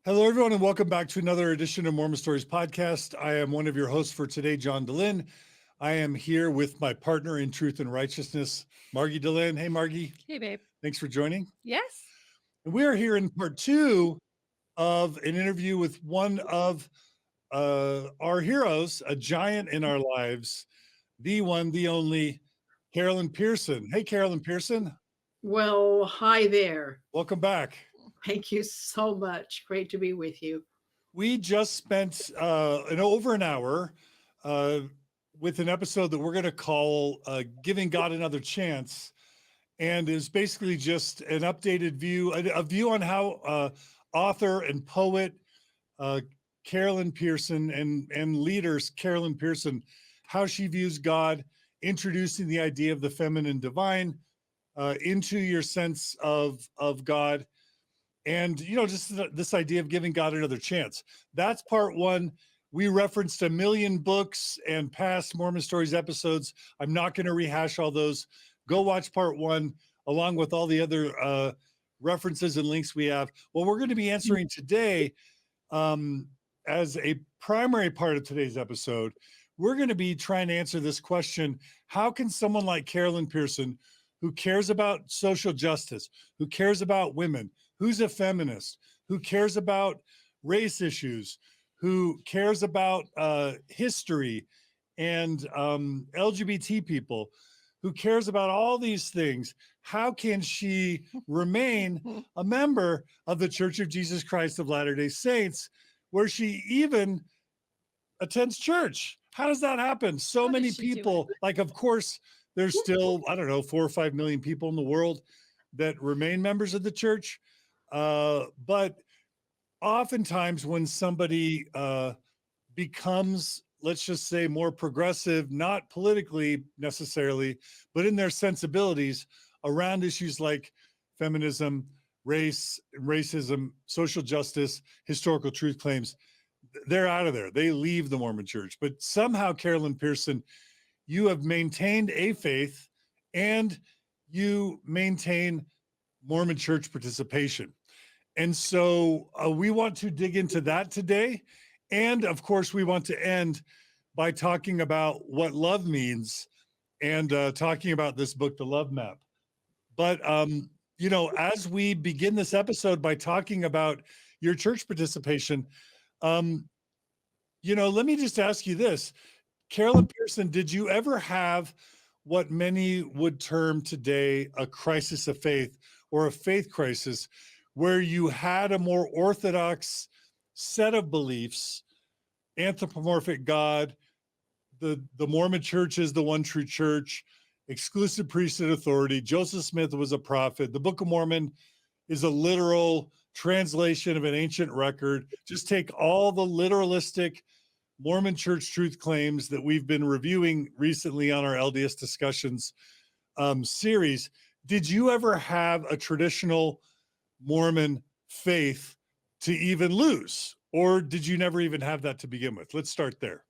Hello, everyone, and welcome back to another edition of Mormon Stories Podcast. I am one of your hosts for today, John DeLynn. I am here with my partner in truth and righteousness, Margie DeLynn. Hey, Margie. Hey, babe. Thanks for joining. Yes. And we are here in part two of an interview with one of our heroes, a giant in our lives, the one, the only, Carolyn Pearson. Hey, Carolyn Pearson. Well, hi there. Welcome back. Thank you so much. Great to be with you. We just spent over an hour with an episode that we're going to call Giving God Another Chance. And is basically just an updated view, a view on how author and poet Carolyn Pearson and leaders Carolyn Pearson, how she views God, introducing the idea of the feminine divine into your sense of God. And, just this idea of giving God another chance. That's part one. We referenced a million books and past Mormon Stories episodes. I'm not going to rehash all those. Go watch part one, along with all the other references and links we have. Well, we're going to be answering today, as a primary part of today's episode, we're going to be trying to answer this question: how can someone like Carolyn Pearson, who cares about social justice, who cares about women, who's a feminist, who cares about race issues, who cares about history and LGBT people, who cares about all these things, how can she remain a member of the Church of Jesus Christ of Latter-day Saints, where she even attends church? How does that happen? So many people, like, of course, there's still, 4 or 5 million people in the world that remain members of the church. But oftentimes when somebody becomes, let's just say, more progressive, not politically necessarily, but in their sensibilities around issues like feminism, race, racism, social justice, historical truth claims, they're out of there. They leave the Mormon church. But somehow, Carolyn Pearson, you have maintained a faith and you maintain Mormon church participation. And so we want to dig into that today. And of course, we want to end by talking about what love means and talking about this book, The Love Map. But, as we begin this episode by talking about your church participation, let me just ask you this. Carolyn Pearson, did you ever have what many would term today a crisis of faith or a faith crisis, where you had a more orthodox set of beliefs, anthropomorphic God, the Mormon church is the one true church, exclusive priesthood authority, Joseph Smith was a prophet, the Book of Mormon is a literal translation of an ancient record. Just take all the literalistic Mormon church truth claims that we've been reviewing recently on our LDS Discussions series. Did you ever have a traditional Mormon faith to even lose? Or did you never even have that to begin with? Let's start there.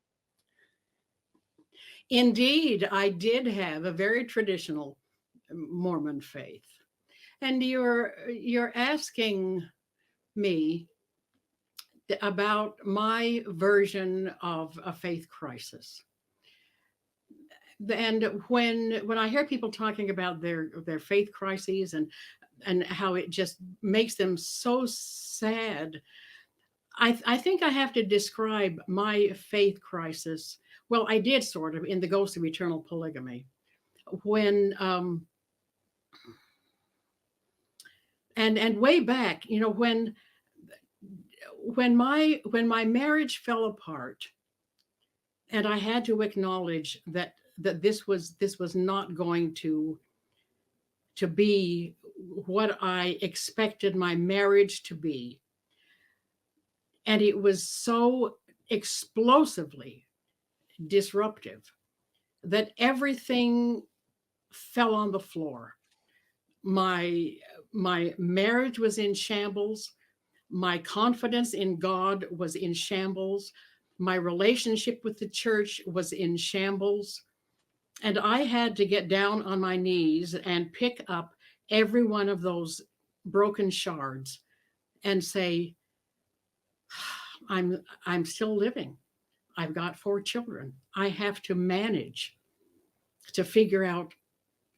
Indeed, I did have a very traditional Mormon faith. And you're asking me about my version of a faith crisis. And when I hear people talking about their faith crises and how it just makes them so sad, I think I have to describe my faith crisis. Well, I did sort of in The Ghost of Eternal Polygamy. When and way back, when my marriage fell apart, and I had to acknowledge that this was not going to be what I expected my marriage to be. And it was so explosively disruptive that everything fell on the floor. My marriage was in shambles. My confidence in God was in shambles. My relationship with the church was in shambles. And I had to get down on my knees and pick up every one of those broken shards and say, I'm still living. I've got 4 children. I have to manage to figure out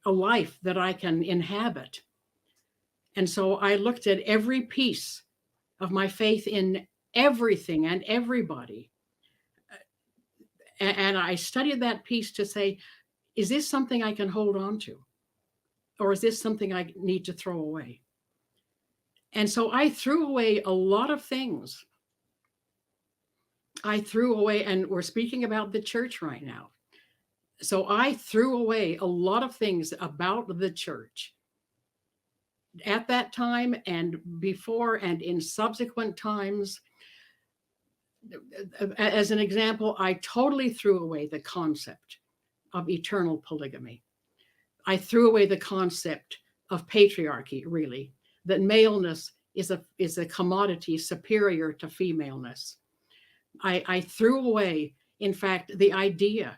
a life that I can inhabit. And so I looked at every piece of my faith in everything and everybody. And I studied that piece to say, is this something I can hold on to? Or is this something I need to throw away? And so I threw away a lot of things. I threw away, and we're speaking about the church right now. So I threw away a lot of things about the church at that time and before and in subsequent times. As an example, I totally threw away the concept of eternal polygamy. I threw away the concept of patriarchy, really, that maleness is a commodity superior to femaleness. I threw away, in fact, the idea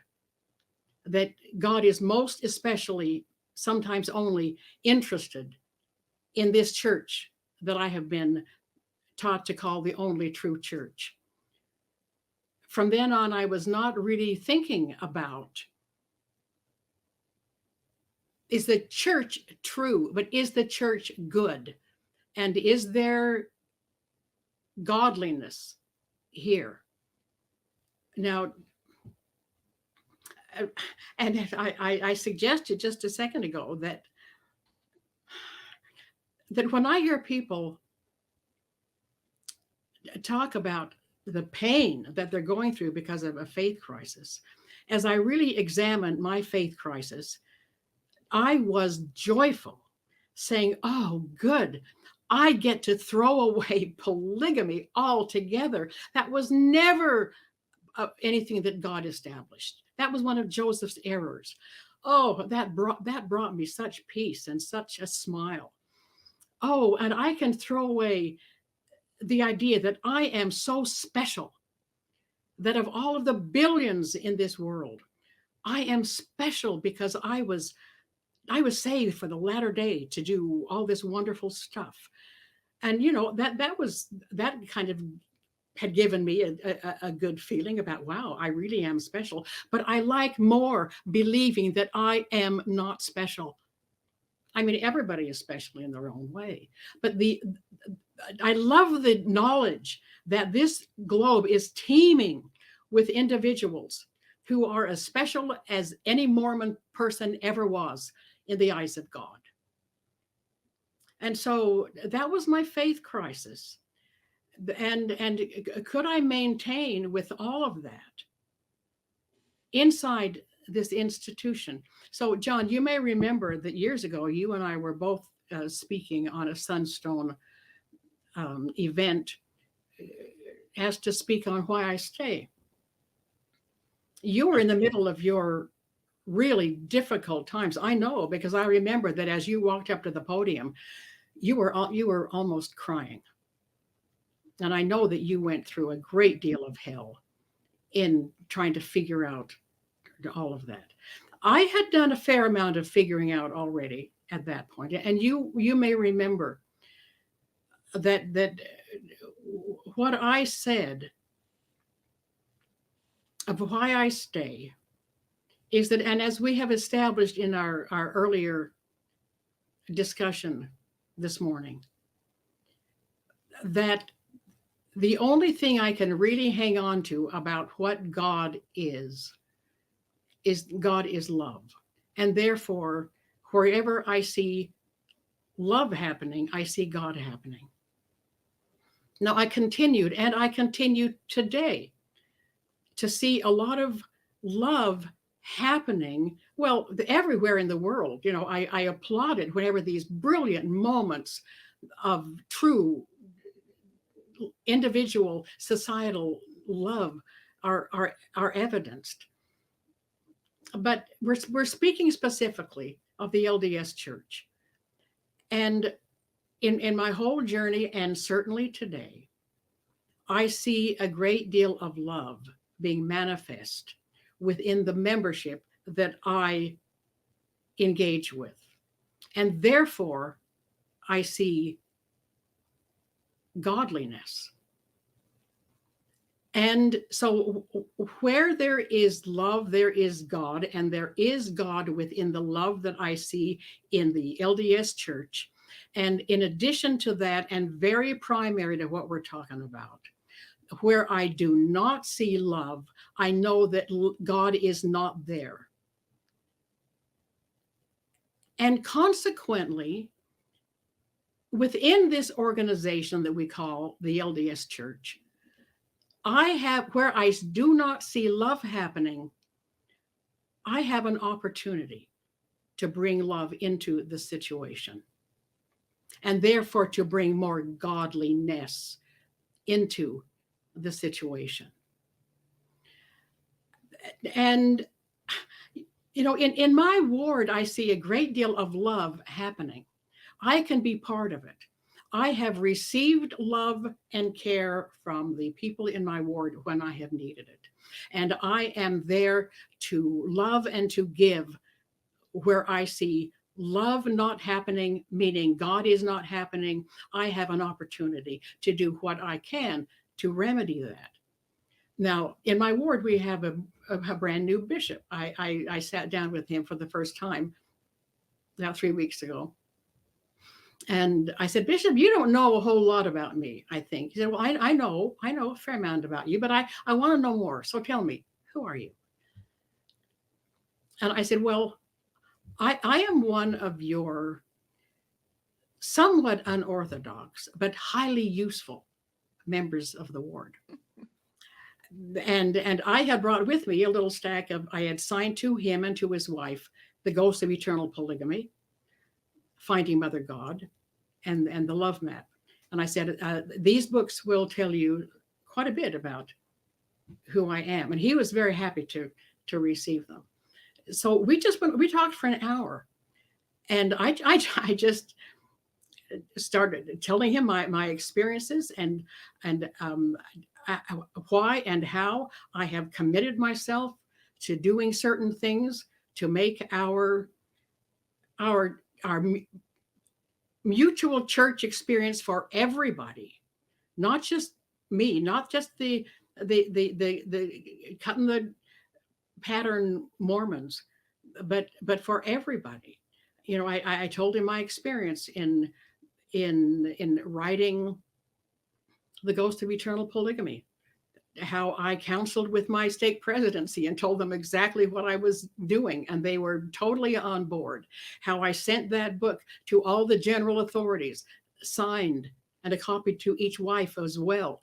that God is most especially, sometimes only, interested in this church that I have been taught to call the only true church. From then on, I was not really thinking about, is the church true, but is the church good? And is there godliness here? Now, and I suggested just a second ago that when I hear people talk about the pain that they're going through because of a faith crisis, as I really examined my faith crisis, I was joyful, saying, oh, good. I get to throw away polygamy altogether. That was never anything that God established. That was one of Joseph's errors. Oh, that brought me such peace and such a smile. Oh, and I can throw away the idea that I am so special, that of all of the billions in this world, I am special because I was saved for the latter day to do all this wonderful stuff. And that kind of had given me a good feeling about, wow, I really am special. But I like more believing that I am not special. I mean, everybody is special in their own way. But I love the knowledge that this globe is teeming with individuals who are as special as any Mormon person ever was in the eyes of God. And so that was my faith crisis. And could I maintain with all of that inside this institution? So, John, you may remember that years ago, you and I were both speaking on a Sunstone event, asked to speak on why I stay. You were in the middle of your really difficult times. I know, because I remember that as you walked up to the podium, you were almost crying. And I know that you went through a great deal of hell in trying to figure out all of that. I had done a fair amount of figuring out already at that point. And you may remember that what I said of why I stay is that, and as we have established in our earlier discussion this morning, that the only thing I can really hang on to about what God is God is love. And therefore, wherever I see love happening, I see God happening. Now, I continued, and I continue today to see a lot of love happening, well, everywhere in the world. I applauded whenever these brilliant moments of true individual societal love are evidenced. But we're speaking specifically of the LDS Church. And in my whole journey, and certainly today, I see a great deal of love being manifest within the membership that I engage with. And therefore, I see godliness. And so where there is love, there is God, and there is God within the love that I see in the LDS church. And in addition to that, and very primary to what we're talking about, where I do not see love, I know that God is not there. And consequently, within this organization that we call the LDS church, where I do not see love happening, I have an opportunity to bring love into the situation, and therefore to bring more godliness into the situation. And, in my ward, I see a great deal of love happening. I can be part of it. I have received love and care from the people in my ward when I have needed it. And I am there to love and to give where I see love not happening, meaning God is not happening. I have an opportunity to do what I can to remedy that. Now, in my ward, we have a brand new bishop. I sat down with him for the first time now 3 weeks ago. And I said, Bishop, you don't know a whole lot about me, I think. He said, well, I know a fair amount about you, but I want to know more. So tell me, who are you? And I said, well, I am one of your somewhat unorthodox, but highly useful members of the ward. And I had brought with me a little stack I had signed to him and to his wife, The Ghost of Eternal Polygamy, Finding Mother God, and the Love Map. And I said, these books will tell you quite a bit about who I am. And he was very happy to receive them. So we talked for an hour, and I just started telling him my experiences and why and how I have committed myself to doing certain things to make our mutual church experience for everybody, not just me, not just the cutting the pattern Mormons, but for everybody. I told him my experience in writing The Ghost of Eternal Polygamy, how I counseled with my stake presidency and told them exactly what I was doing, and they were totally on board. How I sent that book to all the general authorities, signed, and a copy to each wife as well.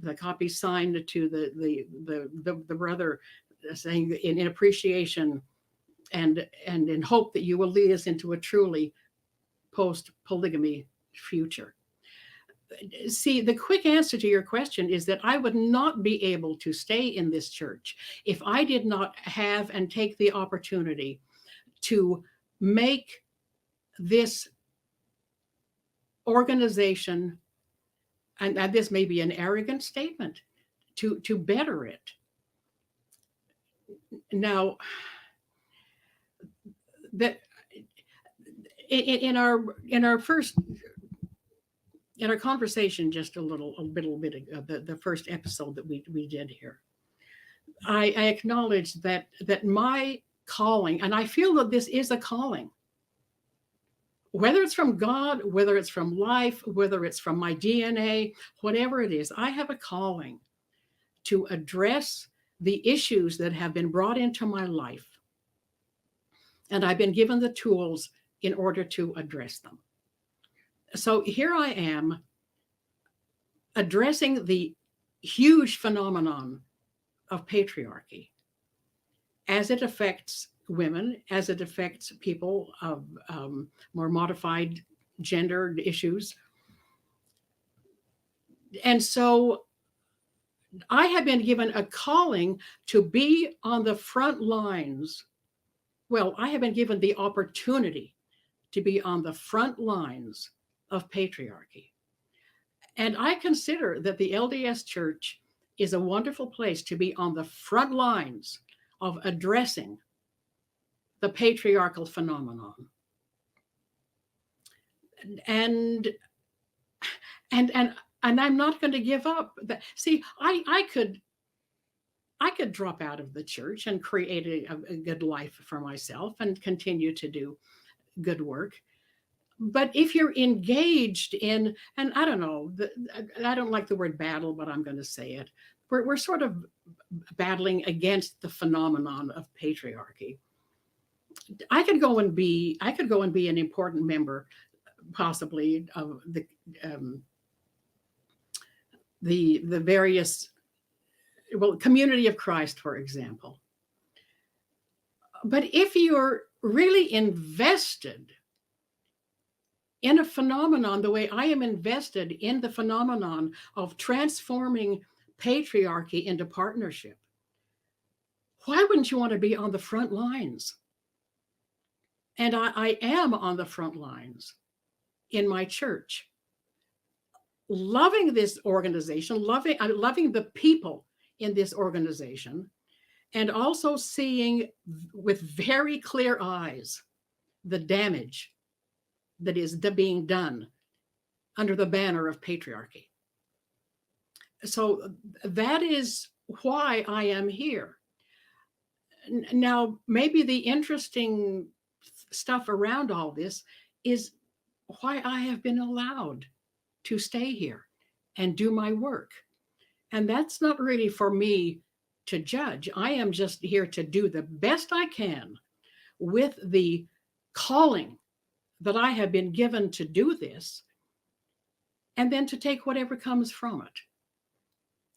The copy signed to the brother, saying in appreciation and in hope that you will lead us into a truly post-polygamy future. See, the quick answer to your question is that I would not be able to stay in this church if I did not have and take the opportunity to make this organization, and this may be an arrogant statement, to better it. Now, that in our conversation, just a little bit of the first episode that we did here, I acknowledged that my calling, and I feel that this is a calling, whether it's from God, whether it's from life, whether it's from my DNA, whatever it is, I have a calling to address the issues that have been brought into my life. And I've been given the tools in order to address them. So here I am addressing the huge phenomenon of patriarchy as it affects women, as it affects people of more modified gender issues. And so I have been given a calling to be on the front lines. Well, I have been given the opportunity to be on the front lines of patriarchy. And I consider that the LDS Church is a wonderful place to be on the front lines of addressing the patriarchal phenomenon. And and I'm not going to give up. See, I could drop out of the church and create a good life for myself and continue to do good work. But if you're engaged in, and I don't know, I don't like the word battle, but I'm going to say it. We're sort of battling against the phenomenon of patriarchy. I could go and be an important member, possibly, of the various, well, community of Christ, for example. But if you're really invested in a phenomenon the way I am invested in the phenomenon of transforming patriarchy into partnership, why wouldn't you want to be on the front lines? And I am on the front lines in my church, loving this organization, loving the people in this organization, and also seeing with very clear eyes the damage that is being done under the banner of patriarchy. So that is why I am here. Now, maybe the interesting stuff around all this is why I have been allowed to stay here and do my work. And that's not really for me to judge. I am just here to do the best I can with the calling that I have been given to do this, and then to take whatever comes from it.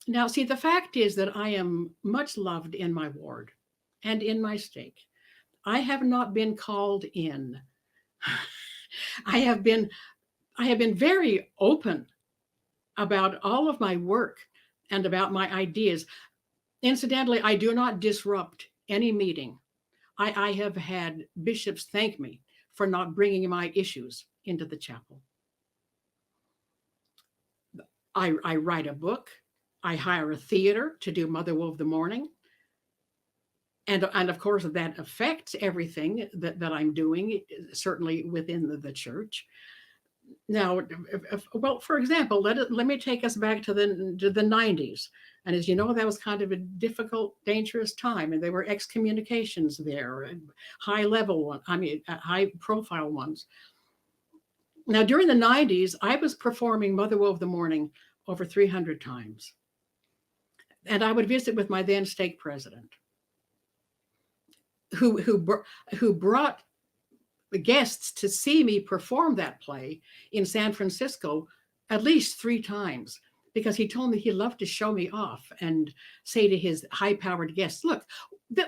Now, see, the fact is that I am much loved in my ward and in my stake. I have not been called in. I have been very open about all of my work and about my ideas. Incidentally, I do not disrupt any meeting. I have had bishops thank me for not bringing my issues into the chapel. I write a book. I hire a theater to do Mother Will of the Morning. And of course, that affects everything that I'm doing, certainly within the church. Now, well, for example, let me take us back to the 90s. And as you know, that was kind of a difficult, dangerous time. And there were excommunications there, high profile ones. Now, during the 90s, I was performing Mother Will of the Morning over 300 times. And I would visit with my then stake president, who brought the guests to see me perform that play in San Francisco at least 3 times, because he told me he loved to show me off and say to his high-powered guests, look,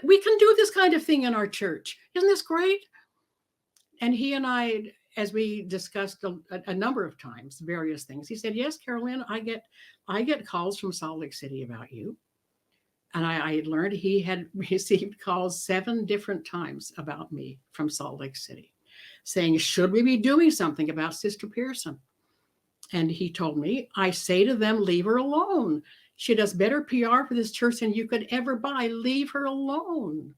we can do this kind of thing in our church. Isn't this great? And he and I, as we discussed a number of times, various things, he said, yes, Carolyn, I get calls from Salt Lake City about you. And I learned he had received calls 7 different times about me from Salt Lake City, saying, should we be doing something about Sister Pearson? And he told me, I say to them, leave her alone. She does better PR for this church than you could ever buy. Leave her alone.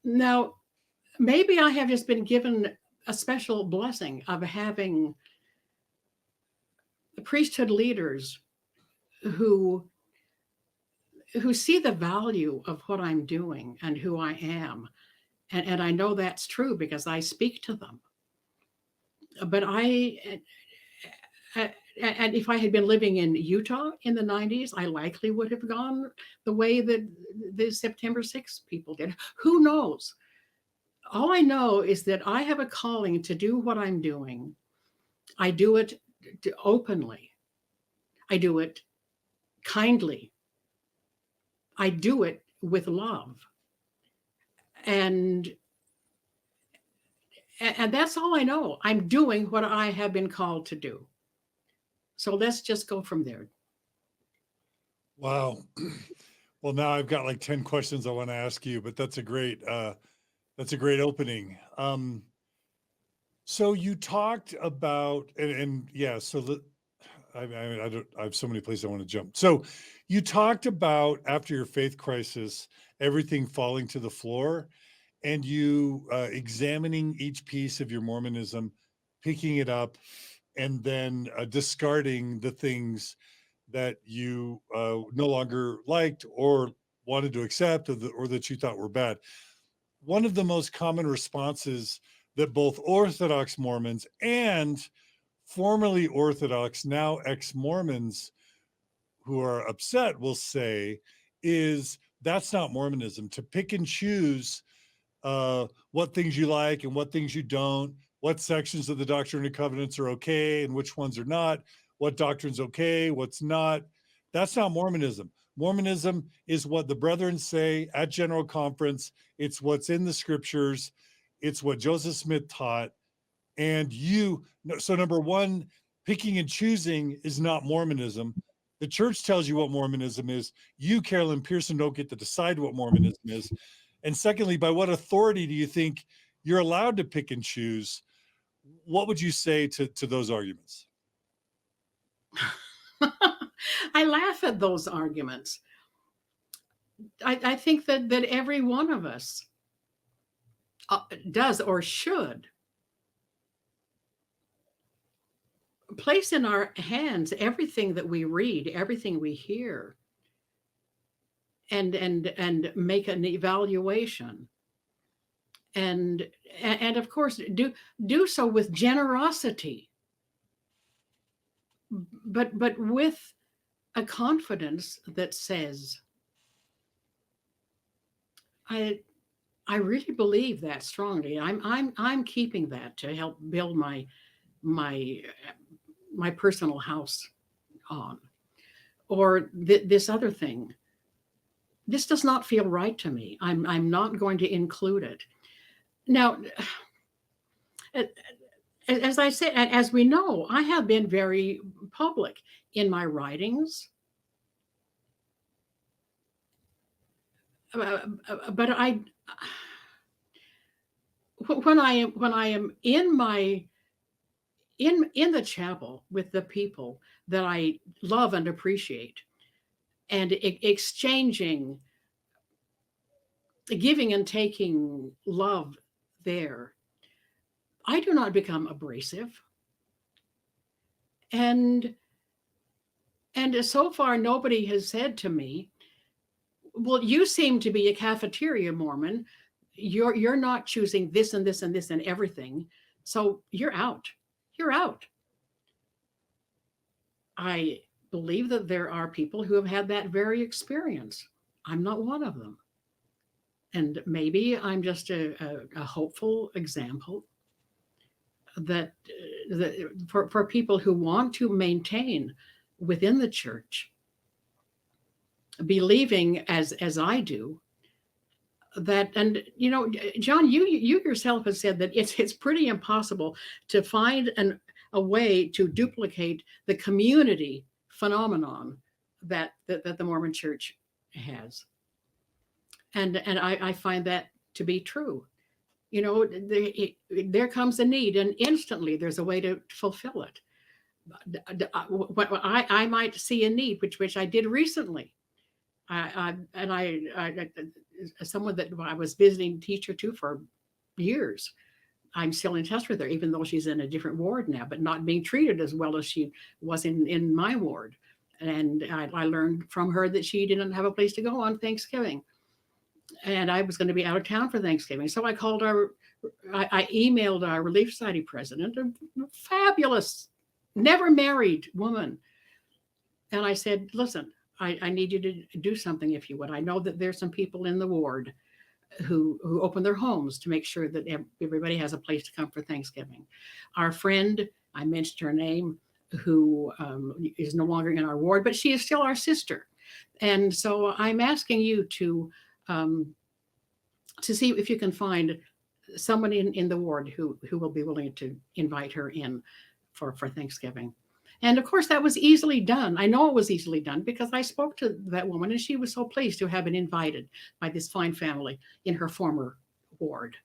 Now, maybe I have just been given a special blessing of having priesthood leaders who see the value of what I'm doing and who I am. And I know that's true because I speak to them. But and if I had been living in Utah in the 90s, I likely would have gone the way that the September 6th people did. Who knows? All I know is that I have a calling to do what I'm doing. I do it openly. I do it kindly. I do it with love. And that's all I know. I'm doing what I have been called to do. So let's just go from there. Wow. Well, now I've got like 10 questions I want to ask you, but that's a great opening. So you talked about, and yeah, so I have so many places I want to jump. So you talked about after your faith crisis, everything falling to the floor, and you examining each piece of your Mormonism, picking it up, and then discarding the things that you no longer liked or wanted to accept, or that you thought were bad. One of the most common responses that both Orthodox Mormons and formerly Orthodox, now ex-Mormons who are upset will say is, that's not Mormonism, to pick and choose what things you like and what things you don't, what sections of the Doctrine and Covenants are okay and which ones are not, what doctrine's okay, what's not. That's not Mormonism. Mormonism is what the brethren say at General Conference. It's what's in the scriptures. It's what Joseph Smith taught. And so number one, picking and choosing is not Mormonism. The church tells you what Mormonism is. You, Carolyn Pearson, don't get to decide what Mormonism is. And secondly, by what authority do you think you're allowed to pick and choose? What would you say to those arguments? I laugh at those arguments. I think that every one of us does or should place in our hands everything that we read, everything we hear, and make an evaluation, and of course do so with generosity, but with a confidence that says, I really believe that strongly. I'm keeping that to help build my personal house on, or this other thing. This does not feel right to me. I'm not going to include it. Now, as I said, as we know, I have been very public in my writings, but when I am in the chapel with the people that I love and appreciate, and exchanging, giving and taking love there, I do not become abrasive. And so far, nobody has said to me, well, you seem to be a cafeteria Mormon. You're not choosing this and this and this and everything. So you're out. You're out. I believe that there are people who have had that very experience. I'm not one of them. And maybe I'm just a hopeful example that for people who want to maintain within the church, believing as I do, that, and John, you yourself have said that it's pretty impossible to find a way to duplicate the community phenomenon that the Mormon Church has, and I find that to be true. There comes a need, and instantly there's a way to fulfill it. I might see a need, which I did recently. Someone that I was visiting teacher to for years. I'm still in touch with her, even though she's in a different ward now, but not being treated as well as she was in my ward. And I learned from her that she didn't have a place to go on Thanksgiving. And I was going to be out of town for Thanksgiving. So I emailed our Relief Society president, a fabulous, never married woman. And I said, listen, I need you to do something, if you would. I know that there's some people in the ward who open their homes to make sure that everybody has a place to come for Thanksgiving. Our friend, I mentioned her name, who is no longer in our ward, but she is still our sister. And so I'm asking you to see if you can find someone in the ward who will be willing to invite her in for Thanksgiving. And of course, that was easily done. I know it was easily done because I spoke to that woman, and she was so pleased to have been invited by this fine family in her former ward.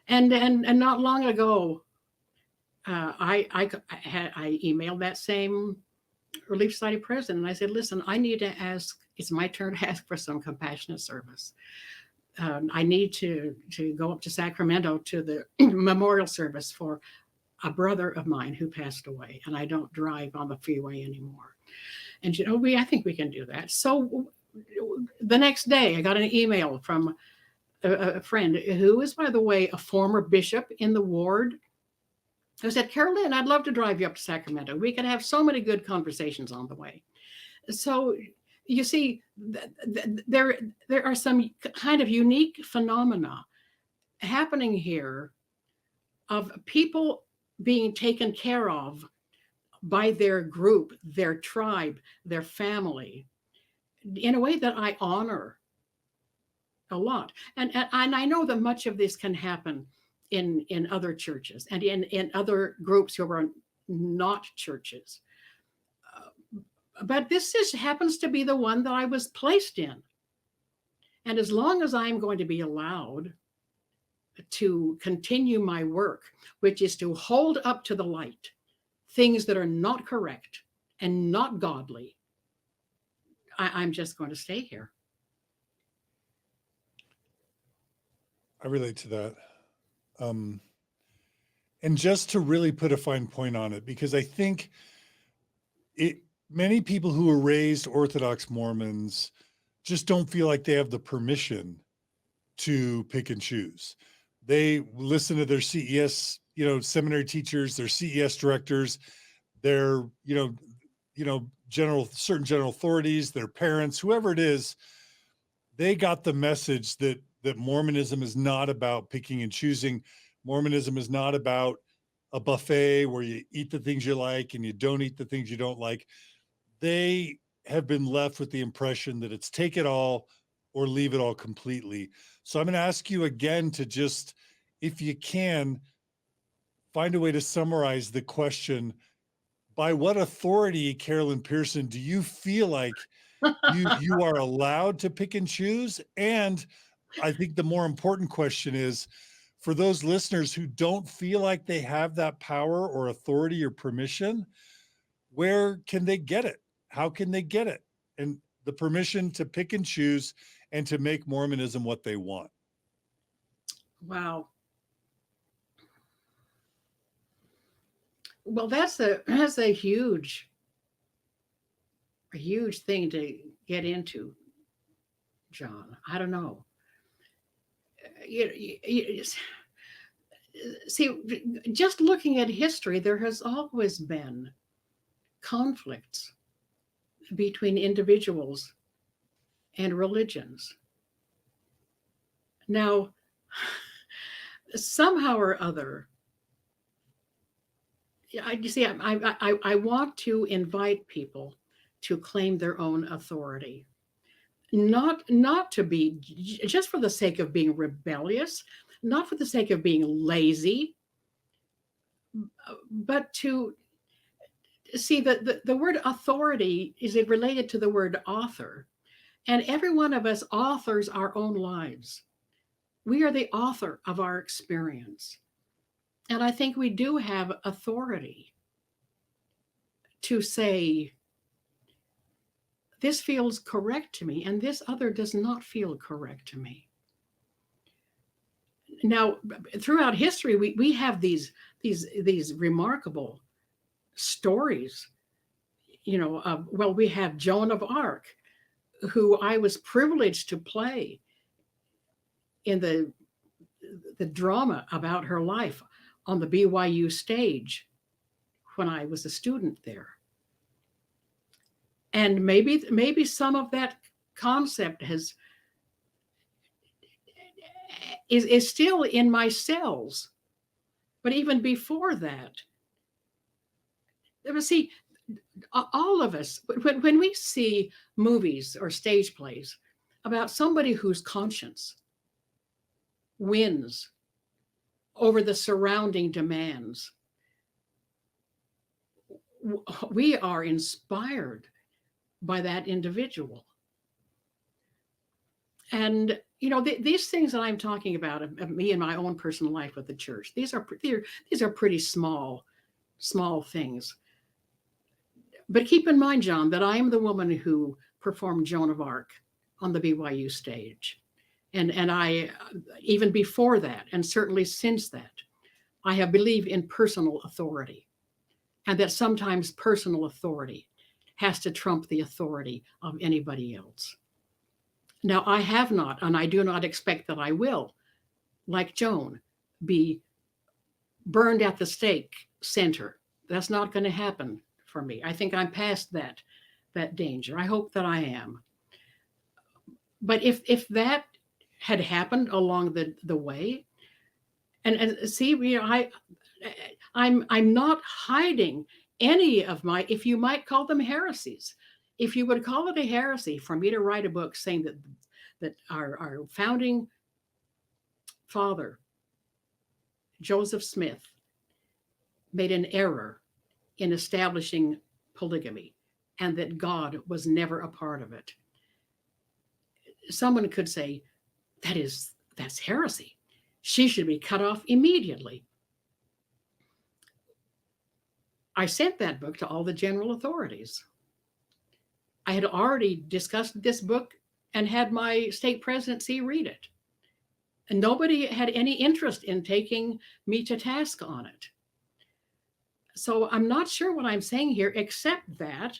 And not long ago, I emailed that same Relief Society president, and I said, listen, I need to ask, it's my turn to ask for some compassionate service. I need to go up to Sacramento to the memorial service for a brother of mine who passed away, and I don't drive on the freeway anymore. And I think we can do that. So the next day, I got an email from a friend who is, by the way, a former bishop in the ward, who said, Carolyn, I'd love to drive you up to Sacramento. We could have so many good conversations on the way. So you see, there are some kind of unique phenomena happening here of people being taken care of by their group, their tribe, their family, in a way that I honor a lot. And I know that much of this can happen in other churches and in other groups who are not churches. But this just happens to be the one that I was placed in. And as long as I'm going to be allowed to continue my work, which is to hold up to the light things that are not correct and not godly, I'm just going to stay here. I relate to that. And just to really put a fine point on it, because I think many people who are raised Orthodox Mormons just don't feel like they have the permission to pick and choose. They listen to their CES, seminary teachers, their CES directors, their, certain general authorities, their parents, whoever it is. They got the message that Mormonism is not about picking and choosing. Mormonism is not about a buffet where you eat the things you like and you don't eat the things you don't like. They have been left with the impression that it's take it all or leave it all completely. So I'm going to ask you again to just, if you can, find a way to summarize the question. By what authority, Carolyn Pearson, do you feel like you are allowed to pick and choose? And I think the more important question is, for those listeners who don't feel like they have that power or authority or permission, where can they get it? How can they get it? And the permission to pick and choose and to make Mormonism what they want. Wow. Well, that's a huge thing to get into, John. I don't know. See, just looking at history, there has always been conflicts between individuals and religions. Now, somehow or other, I want to invite people to claim their own authority, not to be just for the sake of being rebellious, not for the sake of being lazy, but to see that the word authority is related to the word author. And every one of us authors our own lives. We are the author of our experience. And I think we do have authority to say, this feels correct to me, and this other does not feel correct to me. Now, throughout history, we have these remarkable stories. We have Joan of Arc, who I was privileged to play in the drama about her life on the BYU stage when I was a student there. And maybe some of that concept is still in my cells. But even before that, see, all of us, when we see movies or stage plays about somebody whose conscience wins over the surrounding demands, we are inspired by that individual. And these things that I'm talking about of me and my own personal life with the church, these are pretty small things. But keep in mind, John, that I am the woman who performed Joan of Arc on the BYU stage. And I, even before that, and certainly since that, I have believed in personal authority, and that sometimes personal authority has to trump the authority of anybody else. Now, I have not, and I do not expect that I will, like Joan, be burned at the stake center. That's not going to happen for me. I think I'm past that danger. I hope that I am. But if that had happened along the way, and see, you know, I'm not hiding any of my, if you might call them heresies. If you would call it a heresy for me to write a book saying that our founding father, Joseph Smith, made an error in establishing polygamy and that God was never a part of it, someone could say, that's heresy. She should be cut off immediately. I sent that book to all the general authorities. I had already discussed this book and had my state presidency read it. And nobody had any interest in taking me to task on it. So I'm not sure what I'm saying here, except that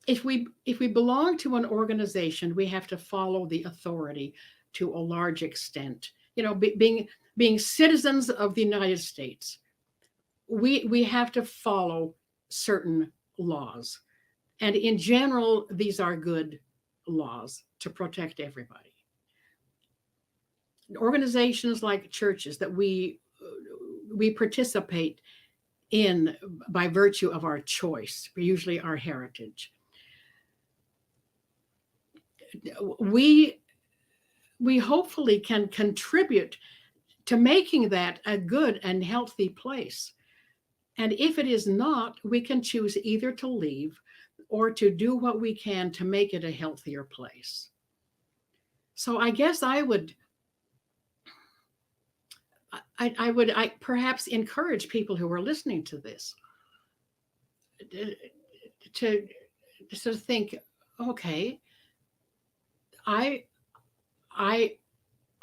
if we belong to an organization, we have to follow the authority to a large extent. You know, being citizens of the United States, we have to follow certain laws. And in general, these are good laws to protect everybody. Organizations like churches that we participate in by virtue of our choice, usually our heritage. We hopefully can contribute to making that a good and healthy place. And if it is not, we can choose either to leave or to do what we can to make it a healthier place. So I guess I would perhaps encourage people who are listening to this to sort of think, okay, I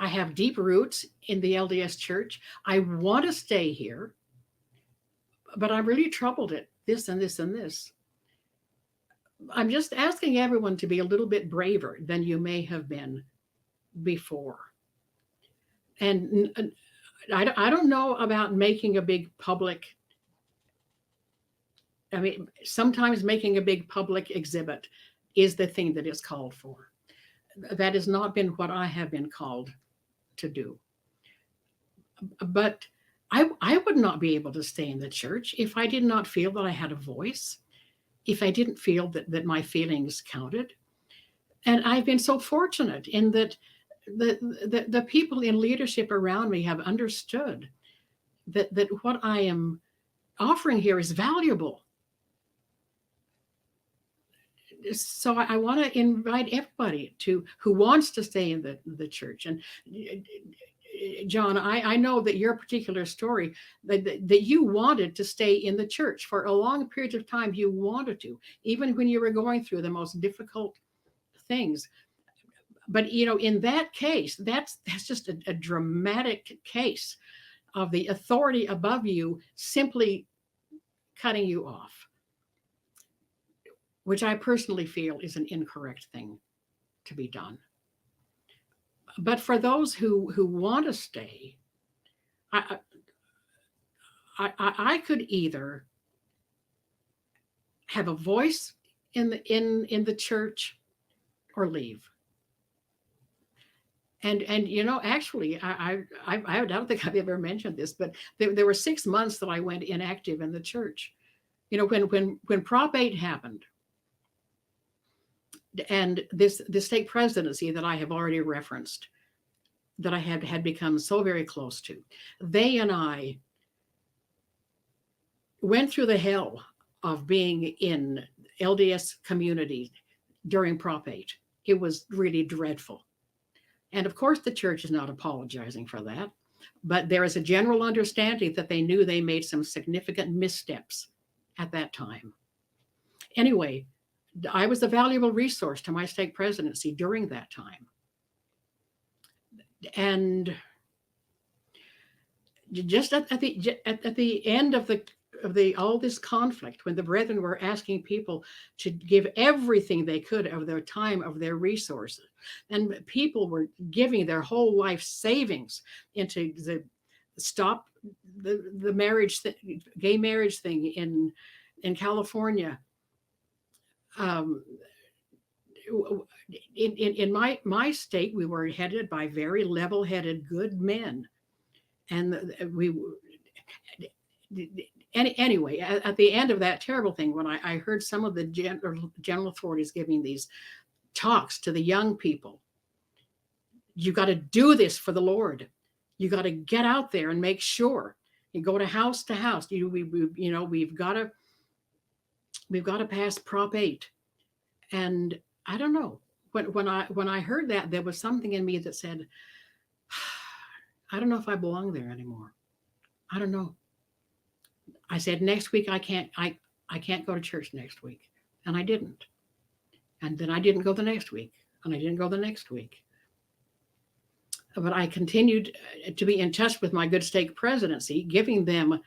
have deep roots in the LDS Church. I want to stay here, but I'm really troubled at this and this and this. I'm just asking everyone to be a little bit braver than you may have been before. And I don't know about making a big public, I mean, sometimes making a big public exhibit is the thing that is called for. That has not been what I have been called to do. But I would not be able to stay in the church if I did not feel that I had a voice, if I didn't feel that my feelings counted. And I've been so fortunate in that the people in leadership around me have understood that what I am offering here is valuable. So I want to invite everybody who wants to stay in the church. And John, I know that your particular story, that you wanted to stay in the church for a long period of time. You wanted to, even when you were going through the most difficult things. But, you know, in that case, that's just a dramatic case of the authority above you simply cutting you off, which I personally feel is an incorrect thing to be done. But for those who want to stay, I could either have a voice in the church or leave. And you know, actually, I don't think I've ever mentioned this, but there were 6 months that I went inactive in the church. You know, when Prop 8 happened, and the state presidency that I have already referenced, that I had become so very close to, they and I went through the hell of being in LDS community during Prop 8. It was really dreadful. And of course, the church is not apologizing for that, but there is a general understanding that they knew they made some significant missteps at that time. Anyway, I was a valuable resource to my state presidency during that time. And just at the end of the all this conflict, when the brethren were asking people to give everything they could of their time, of their resources, and people were giving their whole life savings into the stop the marriage gay marriage thing in California. um, in my state, we were headed by very level-headed, good men, and we. Anyway, at the end of that terrible thing, when I heard some of the general authorities giving these talks to the young people, you got to do this for the Lord. You got to get out there and make sure you go to house. We've got to pass Prop 8. And I don't know, when I heard that, there was something in me that said, I don't know if I belong there anymore. I don't know. I said, next week I can't go to church next week. And I didn't. And then I didn't go the next week. And I didn't go the next week. But I continued to be in touch with my good stake presidency, giving them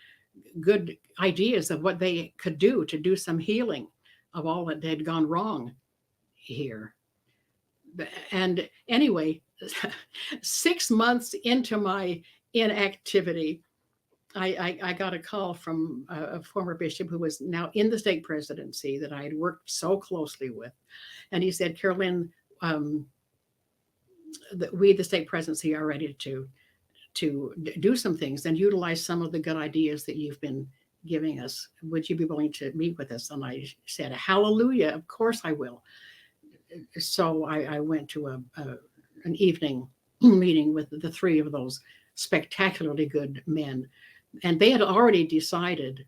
good ideas of what they could do to do some healing of all that had gone wrong here. And anyway, 6 months into my inactivity, I got a call from a former bishop who was now in the stake presidency that I had worked so closely with. And he said, Carolyn, we, the stake presidency, are ready to do some things and utilize some of the good ideas that you've been giving us. Would you be willing to meet with us? And I said, hallelujah, of course I will. So I went to an evening meeting with the three of those spectacularly good men. And they had already decided.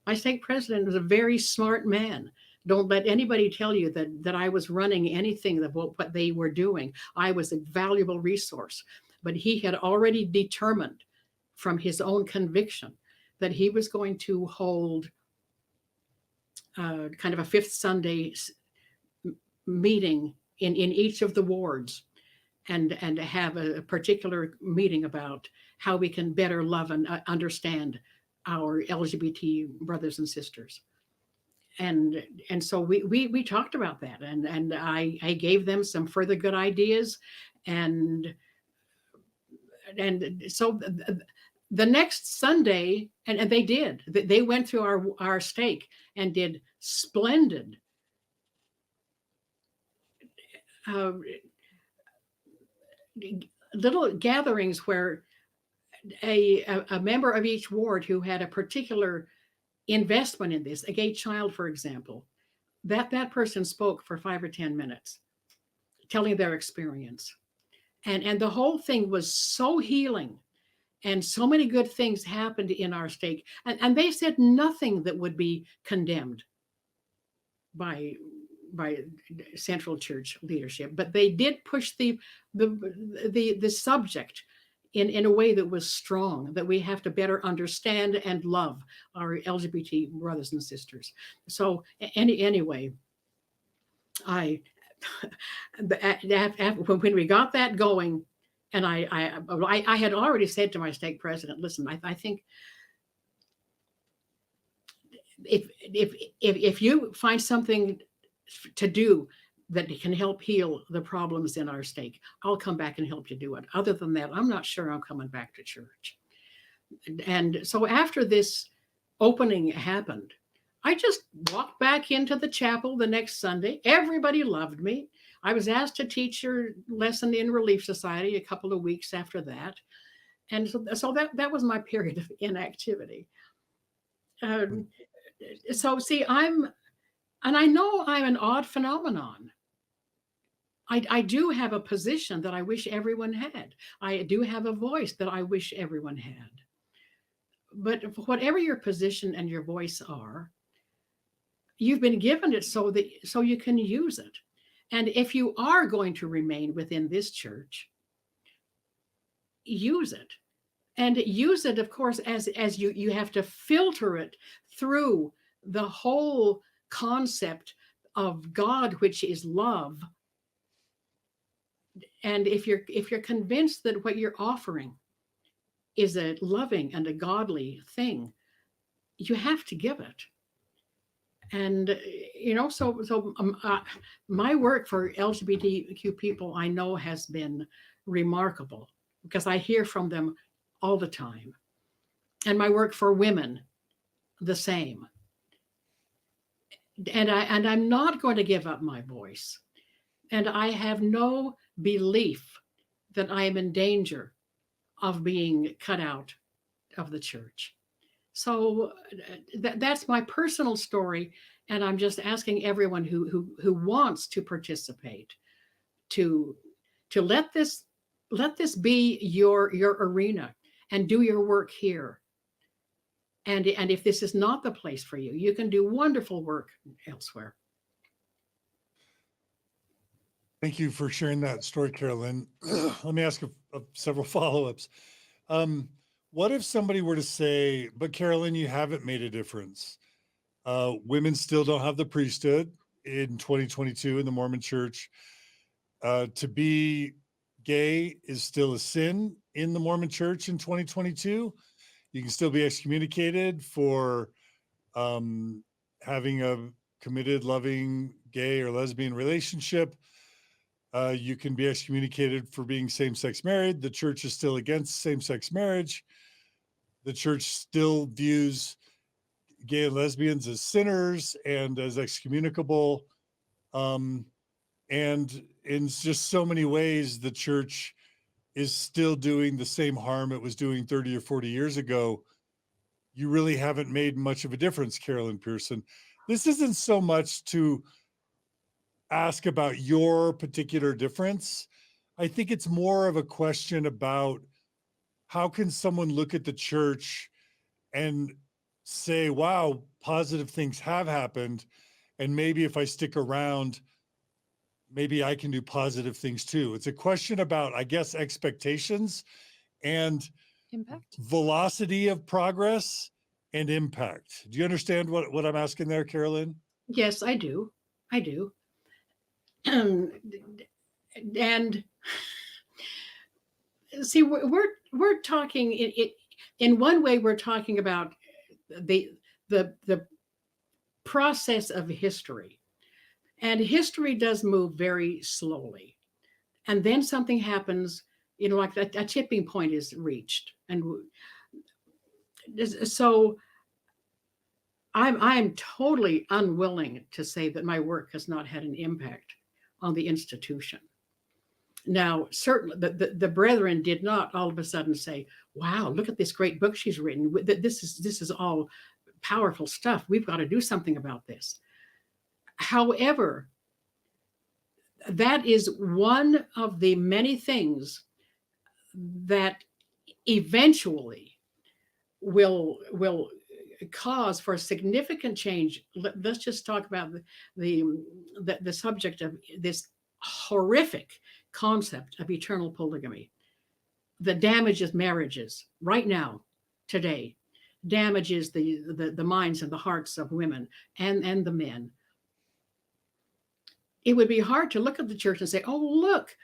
My stake president was a very smart man. Don't let anybody tell you that I was running anything of what they were doing. I was a valuable resource. But he had already determined from his own conviction that he was going to hold kind of a fifth Sunday meeting in each of the wards, and have a particular meeting about how we can better love and understand our LGBT brothers and sisters. And so we talked about that, and I gave them some further good ideas, and so the next Sunday, and they went through our stake and did splendid little gatherings where a member of each ward who had a particular investment in this, a gay child, for example, that person spoke for 5 or 10 minutes, telling their experience. And the whole thing was so healing, and so many good things happened in our stake. And they said nothing that would be condemned by Central Church leadership, but they did push the subject in a way that was strong, that we have to better understand and love our LGBT brothers and sisters. So anyway, when we got that going, and I had already said to my stake president, listen, I think if you find something to do that can help heal the problems in our stake, I'll come back and help you do it. Other than that, I'm not sure I'm coming back to church. And so after this opening happened, I just walked back into the chapel the next Sunday. Everybody loved me. I was asked to teach your lesson in Relief Society a couple of weeks after that. And so that was my period of inactivity. So see, and I know I'm an odd phenomenon. I do have a position that I wish everyone had. I do have a voice that I wish everyone had. But whatever your position and your voice are, you've been given it so you can use it. And if you are going to remain within this church, use it. And use it, of course, as you have to filter it through the whole concept of God, which is love. And if you're convinced that what you're offering is a loving and a godly thing, you have to give it. And my work for LGBTQ people, I know, has been remarkable because I hear from them all the time. And my work for women, the same. And I'm not going to give up my voice. And I have no belief that I am in danger of being cut out of the church. So that's my personal story, and I'm just asking everyone who wants to participate to let this be your arena and do your work here. And if this is not the place for you, you can do wonderful work elsewhere. Thank you for sharing that story, Carolyn. Let me ask several follow-ups. What if somebody were to say, but Carolyn, you haven't made a difference. Women still don't have the priesthood in 2022 in the Mormon church. To be gay is still a sin in the Mormon church in 2022. You can still be excommunicated for having a committed, loving gay or lesbian relationship. You can be excommunicated for being same-sex married. The church is still against same-sex marriage. The church still views gay and lesbians as sinners and as excommunicable. And in just so many ways, the church is still doing the same harm it was doing 30 or 40 years ago. You really haven't made much of a difference, Carolyn Pearson. This isn't so much to ask about your particular difference. I think it's more of a question about how can someone look at the church and say, wow, positive things have happened. And maybe if I stick around, maybe I can do positive things too. It's a question about, I guess, expectations and Impact. velocity of progress and impact. Do you understand what I'm asking there, Carolyn? Yes, I do. I do. And see, we're talking in one way. We're talking about the process of history, and history does move very slowly, and then something happens. Like a tipping point is reached, and so I'm totally unwilling to say that my work has not had an impact on the institution. Now, certainly, the brethren did not all of a sudden say, "Wow, look at this great book she's written. This is all powerful stuff. We've got to do something about this." However, that is one of the many things that eventually will cause for a significant change. Let's just talk about the subject of this horrific concept of eternal polygamy that damages marriages right now, today, damages the minds and the hearts of women and the men. It would be hard to look at the church and say, oh, look,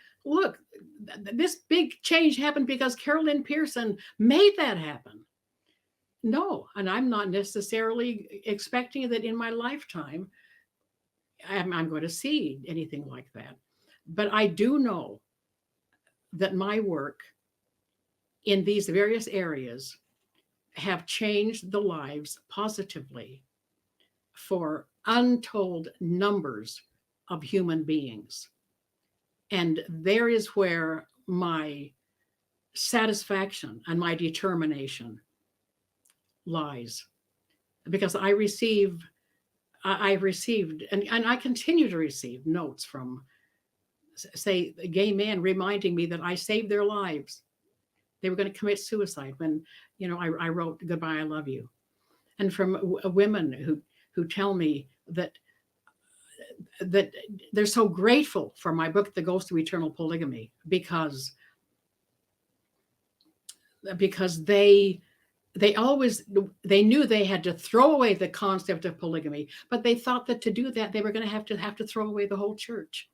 this big change happened because Lynn Pearson made that happen. No, and I'm not necessarily expecting that in my lifetime I'm going to see anything like that. But I do know that my work in these various areas have changed the lives positively for untold numbers of human beings. And there is where my satisfaction and my determination lies, because I received and I continue to receive notes from, say, gay men reminding me that I saved their lives. They were going to commit suicide when I wrote "Goodbye, I love you," and from women who tell me that they're so grateful for my book that goes through eternal polygamy because they knew they had to throw away the concept of polygamy, but they thought that to do that they were going to have to throw away the whole church,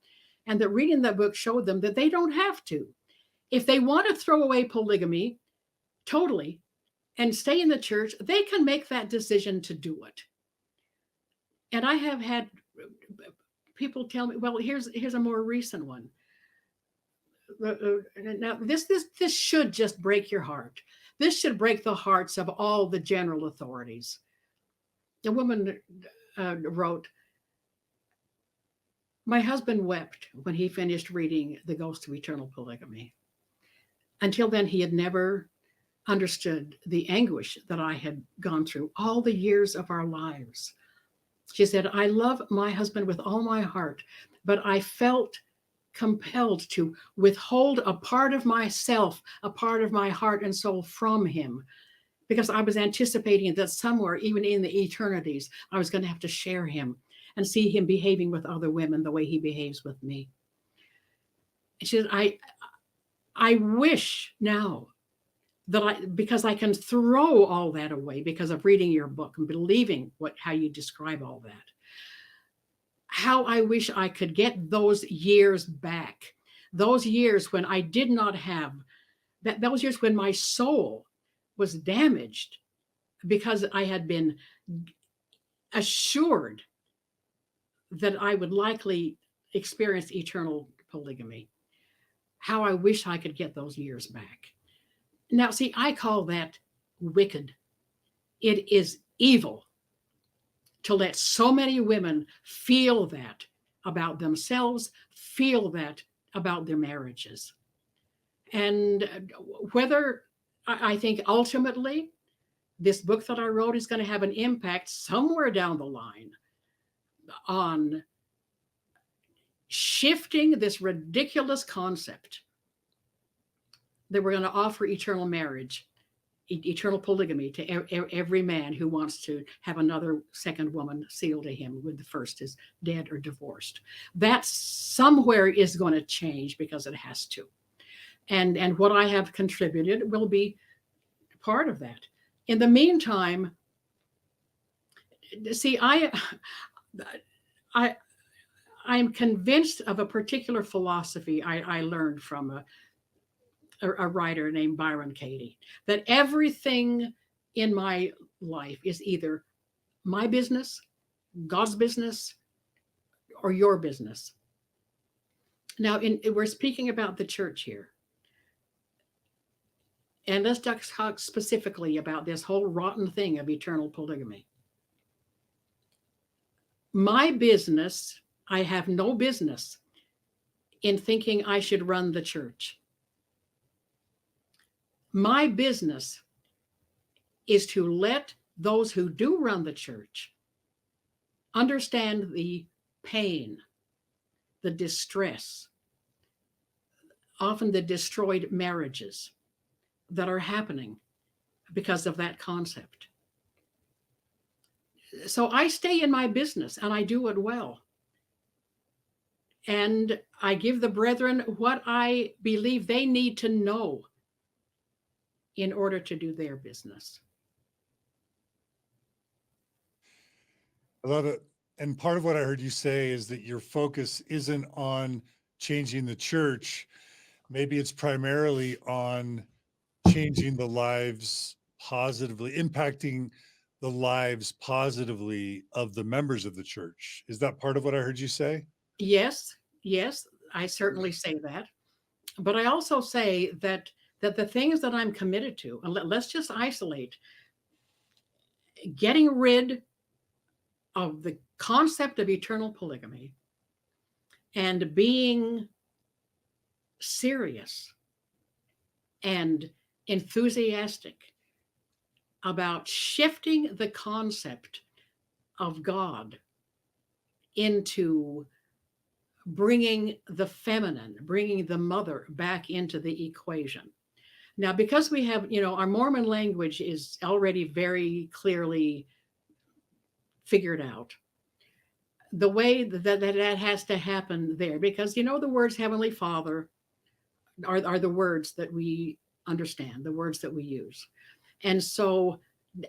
and that reading that book showed them that they don't have to. If they want to throw away polygamy, totally and stay in the church, they can make that decision to do it. And I have had people tell me, well, here's a more recent one. Now, this should just break your heart. This should break the hearts of all the general authorities. A woman wrote, my husband wept when he finished reading The Ghost of Eternal Polygamy. Until then, he had never understood the anguish that I had gone through all the years of our lives. She said, I love my husband with all my heart, but I felt compelled to withhold a part of myself, a part of my heart and soul from him, because I was anticipating that somewhere, even in the eternities, I was going to have to share him and see him behaving with other women the way he behaves with me. She said, I wish now that because I can throw all that away because of reading your book and believing how you describe all that. How I wish I could get those years back, those years when I did not have that, those years when my soul was damaged because I had been assured that I would likely experience eternal polygamy. How I wish I could get those years back. Now, see, I call that wicked. It is evil to let so many women feel that about themselves, feel that about their marriages. And whether I think ultimately this book that I wrote is going to have an impact somewhere down the line on shifting this ridiculous concept that we're going to offer eternal marriage, eternal polygamy to every man who wants to have another second woman sealed to him when the first is dead or divorced. That somewhere is going to change because it has to. And what I have contributed will be part of that. In the meantime, see, I'm convinced of a particular philosophy I learned from a writer named Byron Kattie, that everything in my life is either my business, God's business, or your business. Now, we're speaking about the church here. And let's talk specifically about this whole rotten thing of eternal polygamy. My business, I have no business in thinking I should run the church. My business is to let those who do run the church understand the pain, the distress, often the destroyed marriages that are happening because of that concept. So I stay in my business and I do it well. And I give the brethren what I believe they need to know in order to do their business. I love it. And part of what I heard you say is that your focus isn't on changing the church. Maybe it's primarily on changing the lives positively, impacting the lives positively of the members of the church. Is that part of what I heard you say? Yes, I certainly say that. But I also say that the things that I'm committed to, and let's just isolate getting rid of the concept of eternal polygamy and being serious and enthusiastic about shifting the concept of God into bringing the feminine, bringing the mother back into the equation. Now, because we have, our Mormon language is already very clearly figured out. The way that has to happen there, because, the words Heavenly Father are the words that we understand, the words that we use. And so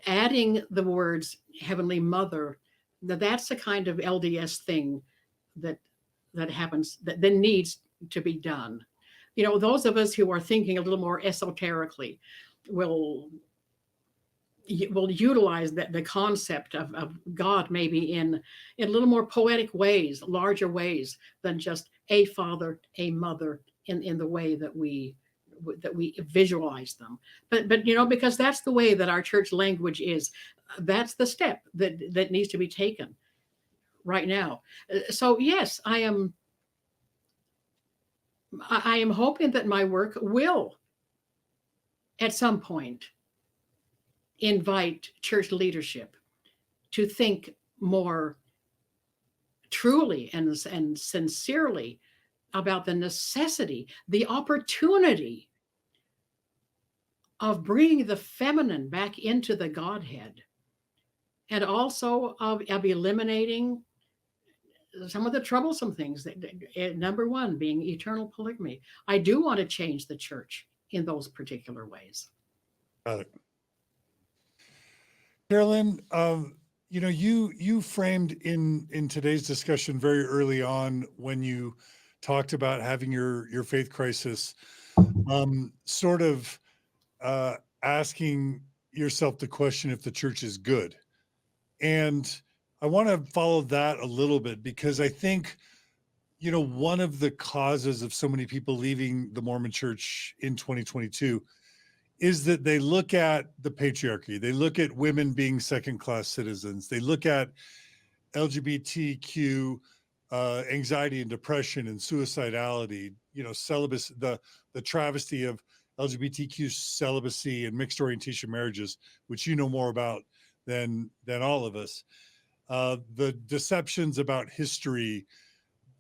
adding the words Heavenly Mother, that's the kind of LDS thing that happens, that then needs to be done. Those of us who are thinking a little more esoterically, will will utilize the concept of God maybe in a little more poetic ways, larger ways than just a father, a mother in the way that we visualize them. But because that's the way that our church language is, that's the step that needs to be taken right now. So yes, I am hoping that my work will at some point invite church leadership to think more truly and sincerely about the necessity, the opportunity of bringing the feminine back into the Godhead, and also of eliminating some of the troublesome things. Number one being eternal polygamy. I do want to change the church in those particular ways. Got it. Carolyn, you framed in today's discussion very early on when you talked about having your faith crisis, sort of asking yourself the question if the church is good. And I want to follow that a little bit, because I think, one of the causes of so many people leaving the Mormon church in 2022 is that they look at the patriarchy. They look at women being second-class citizens. They look at LGBTQ anxiety and depression and suicidality, celibacy, the travesty of LGBTQ celibacy and mixed orientation marriages, which you know more about than all of us. The deceptions about history,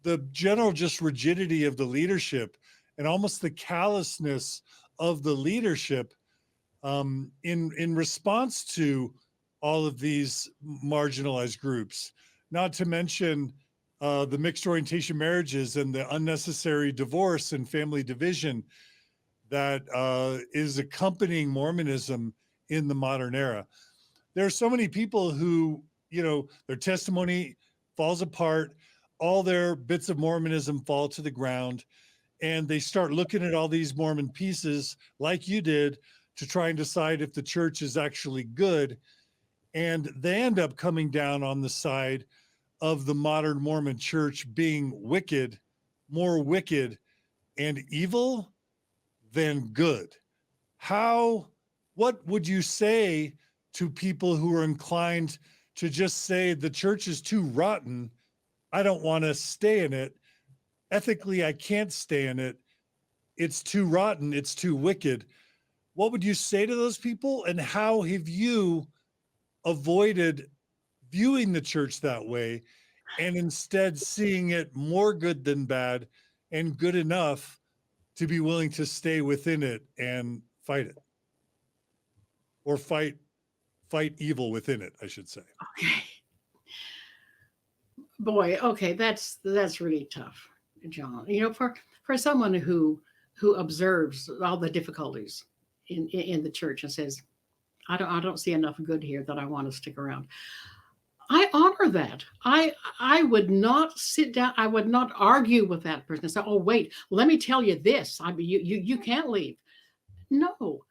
the general just rigidity of the leadership, and almost the callousness of the leadership in response to all of these marginalized groups, not to mention the mixed orientation marriages and the unnecessary divorce and family division that is accompanying Mormonism in the modern era. There are so many people who, their testimony falls apart, all their bits of Mormonism fall to the ground, and they start looking at all these Mormon pieces like you did to try and decide if the church is actually good. And they end up coming down on the side of the modern Mormon church being wicked, more wicked and evil than good. What would you say to people who are inclined to just say the church is too rotten, I don't want to stay in it? Ethically, I can't stay in it. It's too rotten. It's too wicked. What would you say to those people? And how have you avoided viewing the church that way and instead seeing it more good than bad and good enough to be willing to stay within it and fight it, or fight evil within it, I should say? Okay. Boy, okay, that's really tough, John. For someone who observes all the difficulties in the church and says, I don't see enough good here that I want to stick around. I honor that. I would not sit down. I would not argue with that person and say, "Oh, wait, let me tell you this. I mean, you can't leave." No,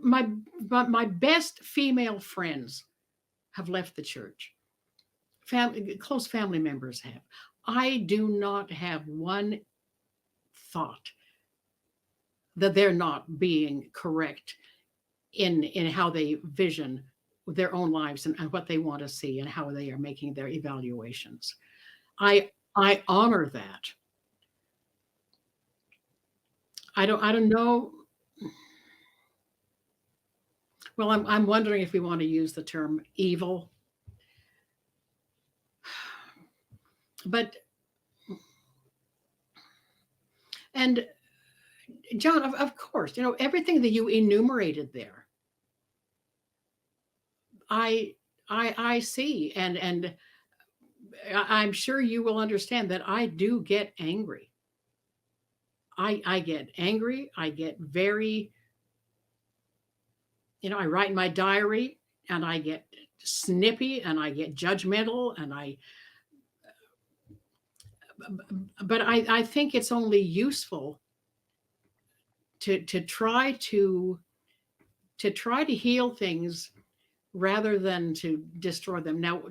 my best female friends have left the church. Close family members have. I do not have one thought that they're not being correct in how they vision their own lives and what they want to see and how they are making their evaluations. I honor that. I don't know. Well, I'm wondering if we want to use the term evil. But and John, of course, everything that you enumerated there, I see, and I'm sure you will understand that I do get angry. I get angry. I get very, I write in my diary and I get snippy and I get judgmental but I think it's only useful to try to heal things rather than to destroy them. Now,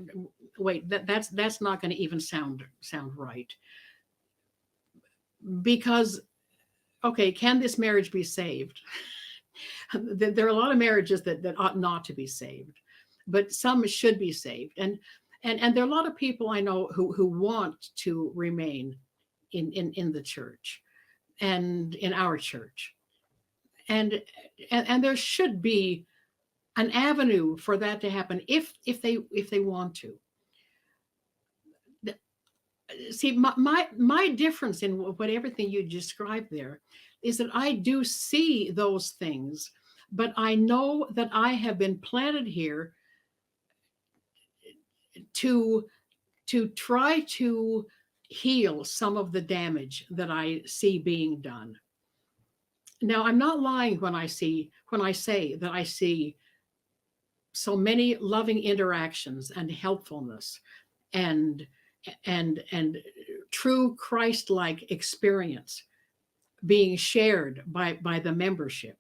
wait, that's not going to even sound right, because okay, can this marriage be saved? There are a lot of marriages that ought not to be saved, but some should be saved. And there are a lot of people I know who want to remain in the church and in our church. And there should be an avenue for that to happen if they want to. See, my difference in what everything you described there is that I do see those things, but I know that I have been planted here to try to heal some of the damage that I see being done. Now, I'm not lying when I say that I see so many loving interactions and helpfulness and and true Christ-like experience being shared by the membership.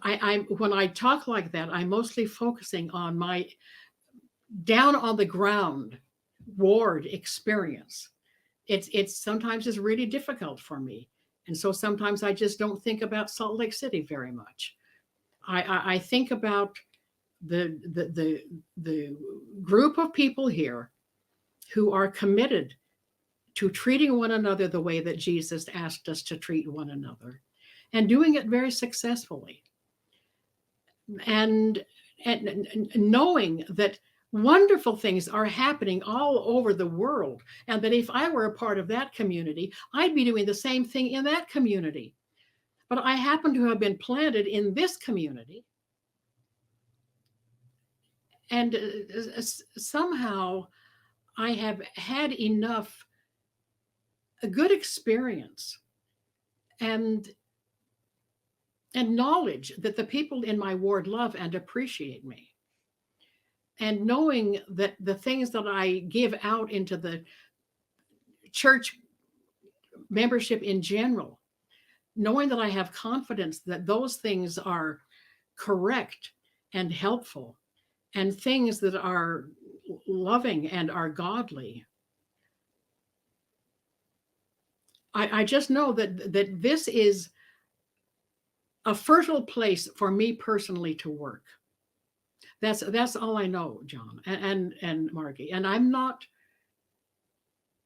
I when I talk like that, I'm mostly focusing on my down on the ground ward experience. It's sometimes is really difficult for me, and so sometimes I just don't think about Salt Lake City very much. I think about the group of people here who are committed to treating one another the way that Jesus asked us to treat one another, and doing it very successfully. And knowing that wonderful things are happening all over the world, and that if I were a part of that community, I'd be doing the same thing in that community. But I happen to have been planted in this community, and somehow I have had enough a good experience and knowledge that the people in my ward love and appreciate me, and knowing that the things that I give out into the church membership in general, knowing that I have confidence that those things are correct and helpful and things that are loving and are godly. I just know that this is a fertile place for me personally to work. That's all I know, John and Margie. And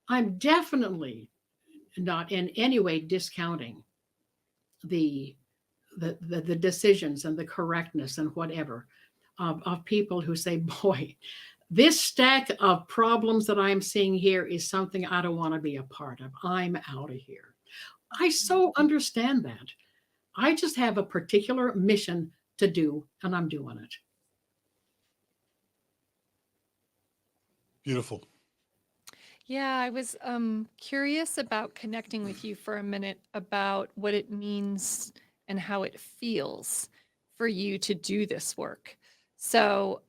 I'm definitely not in any way discounting the the decisions and the correctness and whatever of people who say, boy, this stack of problems that I'm seeing here is something I don't want to be a part of. I'm out of here. I so understand that. I just have a particular mission to do, and I'm doing it. Beautiful. Yeah, I was curious about connecting with you for a minute about what it means and how it feels for you to do this work. So,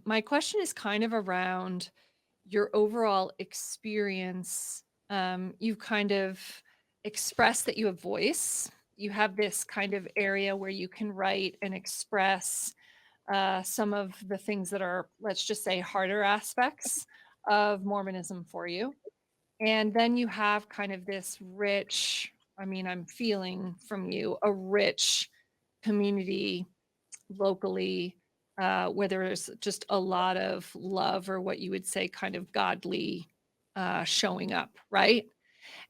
my question is kind of around your overall experience. You've kind of expressed that you have voice. You have this kind of area where you can write and express some of the things that are, let's just say, harder aspects of Mormonism for you. And then you have kind of this rich, I mean, I'm feeling from you a rich community locally, where there's just a lot of love, or what you would say kind of godly showing up, right?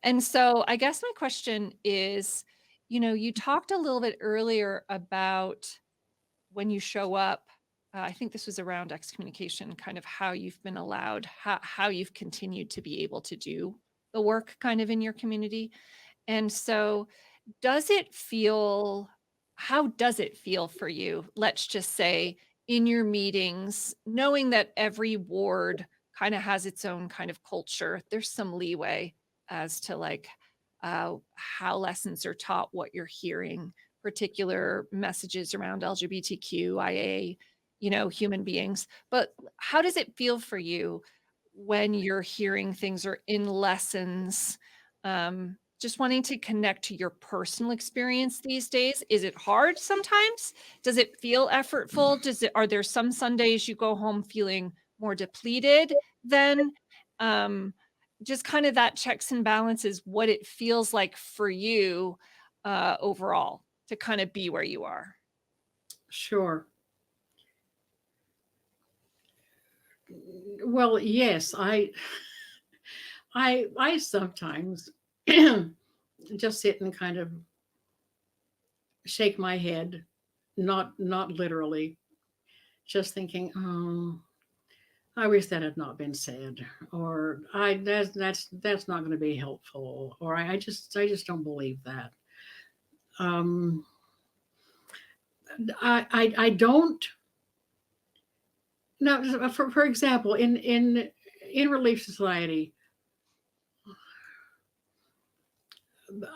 And so I guess my question is, you talked a little bit earlier about when you show up. I think this was around excommunication, kind of how you've been allowed, how you've continued to be able to do the work kind of in your community. And so how does it feel for you? Let's just say in your meetings, knowing that every ward kind of has its own kind of culture, there's some leeway as to like how lessons are taught, what you're hearing, particular messages around LGBTQIA, human beings. But how does it feel for you when you're hearing things or in lessons, just wanting to connect to your personal experience these days. Is it hard sometimes? Does it feel effortful? Are there some Sundays you go home feeling more depleted than just kind of that checks and balances, what it feels like for you overall to kind of be where you are? Sure. Well, yes, I sometimes just sit and kind of shake my head, not literally, just thinking, oh, I wish that had not been said, or that's not going to be helpful, or I just don't believe that. Um, I don't. Now, for example, in Relief Society,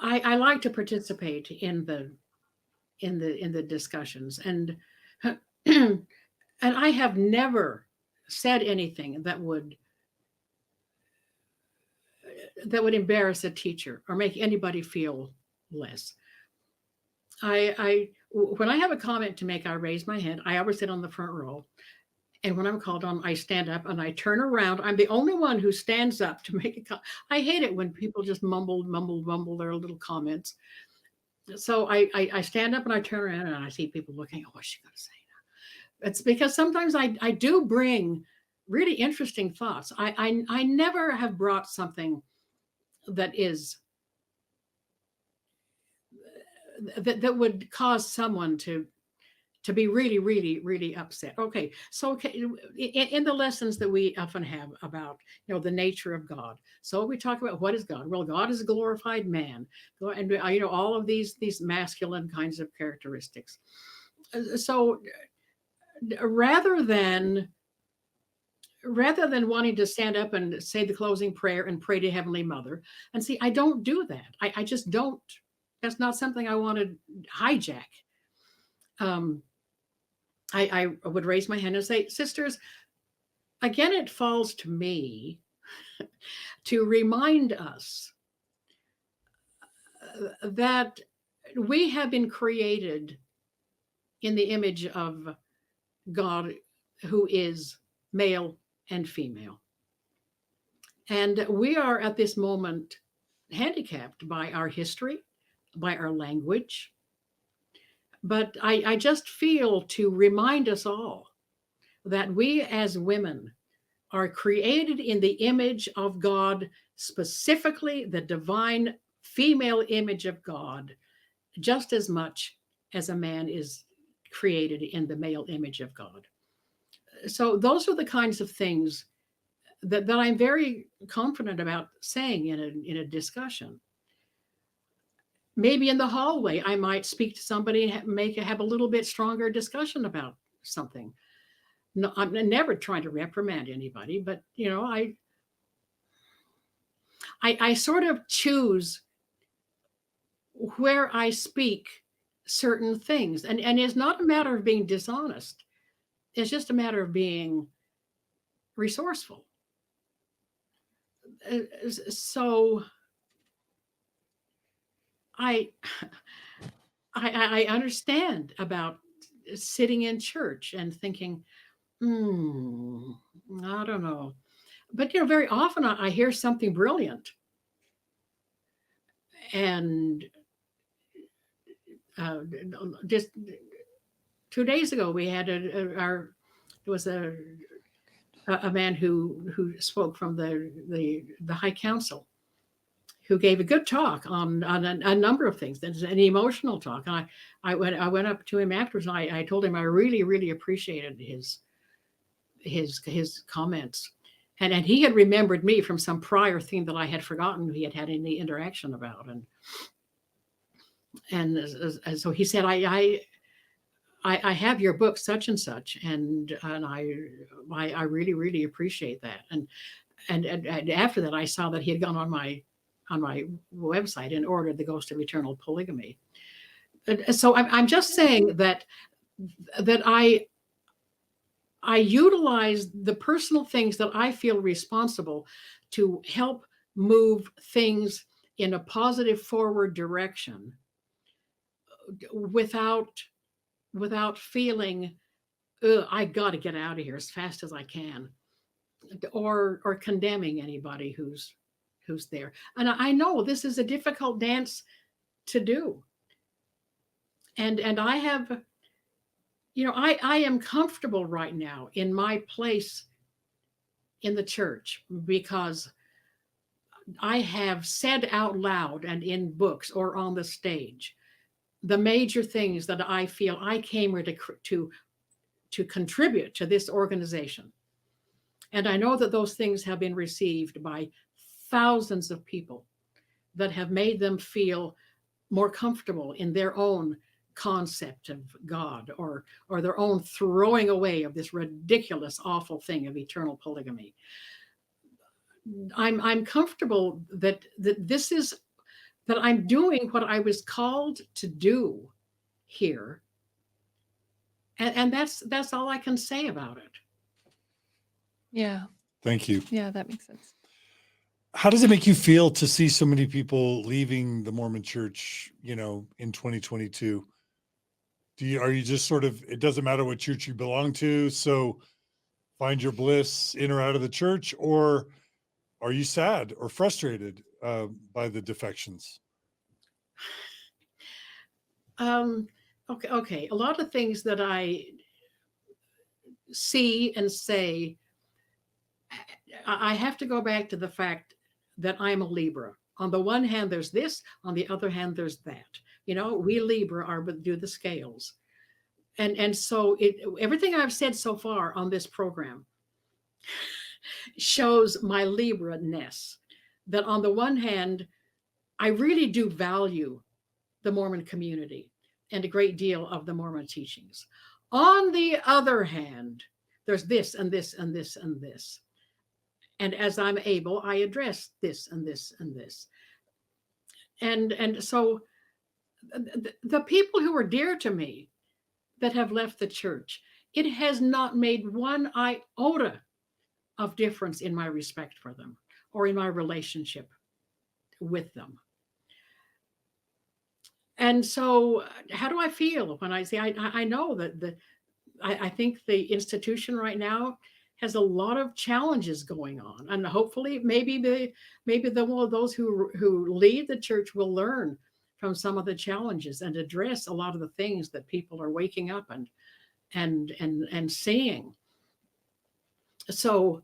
I like to participate in the discussions, and I have never said anything that would embarrass a teacher or make anybody feel less. When I have a comment to make, I raise my hand. I always sit on the front row. And when I'm called on, I stand up and I turn around. I'm the only one who stands up to make a comment. I hate it when people just mumble their little comments. So I stand up and I turn around and I see people looking, oh, what's she going to say now? It's because sometimes I do bring really interesting thoughts. I never have brought something that is that would cause someone to be really, really, really upset. Okay, so okay, in the lessons that we often have about the nature of God, so we talk about what is God. Well, God is a glorified man, and all of these masculine kinds of characteristics. So rather than wanting to stand up and say the closing prayer and pray to Heavenly Mother, and see, I don't do that. I just don't. That's not something I want to hijack. I would raise my hand and say, sisters, again, it falls to me to remind us that we have been created in the image of God, who is male and female. And we are at this moment handicapped by our history, by our language. But I just feel to remind us all that we as women are created in the image of God, specifically the divine female image of God, just as much as a man is created in the male image of God. So those are the kinds of things that I'm very confident about saying in a discussion. Maybe in the hallway, I might speak to somebody and have a little bit stronger discussion about something. No, I'm never trying to reprimand anybody, but I sort of choose where I speak certain things, and it's not a matter of being dishonest. It's just a matter of being resourceful. So I I understand about sitting in church and thinking, I don't know. But very often I hear something brilliant, and just 2 days ago we had there was a man who spoke from the High Council, who gave a good talk on a number of things. There's an emotional talk. And I went up to him afterwards and I told him I really, really appreciated his comments. And he had remembered me from some prior thing that I had forgotten he had had any interaction about. And so he said, I have your book such and such, and I really, really appreciate that. And after that, I saw that he had gone on my website and ordered The Ghost of Eternal Polygamy. And so I'm just saying that I utilize the personal things that I feel responsible to help move things in a positive forward direction without feeling, I got to get out of here as fast as I can, or condemning anybody who's there. And I know this is a difficult dance to do. And I have, I am comfortable right now in my place in the church because I have said out loud and in books or on the stage the major things that I feel I came here to contribute to this organization. And I know that those things have been received by thousands of people that have made them feel more comfortable in their own concept of God, or their own throwing away of this ridiculous, awful thing of eternal polygamy. I'm comfortable that this is, that I'm doing what I was called to do here. And that's all I can say about it. Yeah. Thank you. Yeah, that makes sense. How does it make you feel to see so many people leaving the Mormon church, in 2022? Are you just sort of, it doesn't matter what church you belong to, so find your bliss in or out of the church, or are you sad or frustrated by the defections? Okay. A lot of things that I see and say, I have to go back to the fact that I'm a Libra. On the one hand, there's this. On the other hand, there's that. We Libra do the scales. And so everything I've said so far on this program shows my Libra-ness. That on the one hand, I really do value the Mormon community and a great deal of the Mormon teachings. On the other hand, there's this and this and this and this. And as I'm able, I address this and this and this. And so the people who are dear to me that have left the church, it has not made one iota of difference in my respect for them or in my relationship with them. And so how do I feel when I say, I know that I think the institution right now has a lot of challenges going on, and hopefully maybe those who lead the church will learn from some of the challenges and address a lot of the things that people are waking up and seeing. So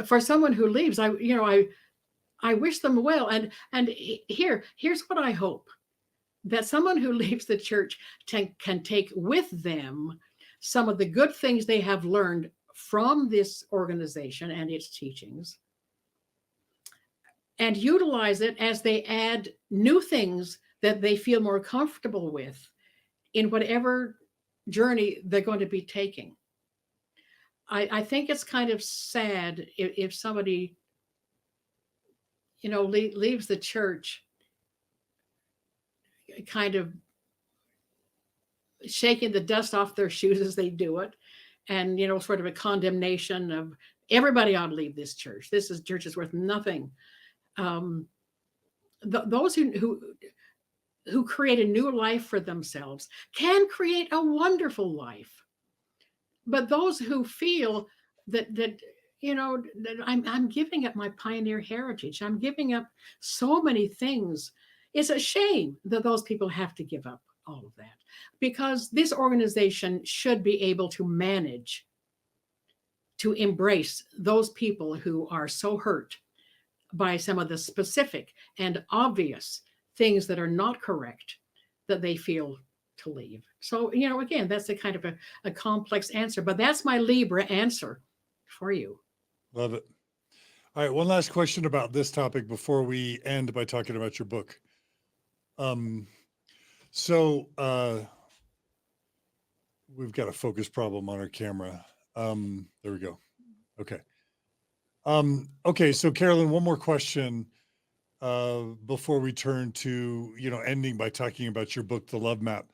for someone who leaves, I wish them well, and here's what I hope: that someone who leaves the church can take with them some of the good things they have learned from this organization and its teachings, and utilize it as they add new things that they feel more comfortable with in whatever journey they're going to be taking. I think it's kind of sad if somebody, leaves the church kind of shaking the dust off their shoes as they do it, and sort of a condemnation of everybody ought to leave this church. Church is worth nothing. Those who create a new life for themselves can create a wonderful life. But those who feel that that I'm giving up my pioneer heritage, I'm giving up so many things, it's a shame that those people have to give up all of that, because this organization should be able to manage to embrace those people who are so hurt by some of the specific and obvious things that are not correct that they feel to leave. So, again, that's a kind of a complex answer, but that's my Libra answer for you. Love it. All right. One last question about this topic before we end by talking about your book. So we've got a focus problem on our camera. There we go. Okay. Okay. So Carolyn, one more question before we turn to, ending by talking about your book, The Love Map.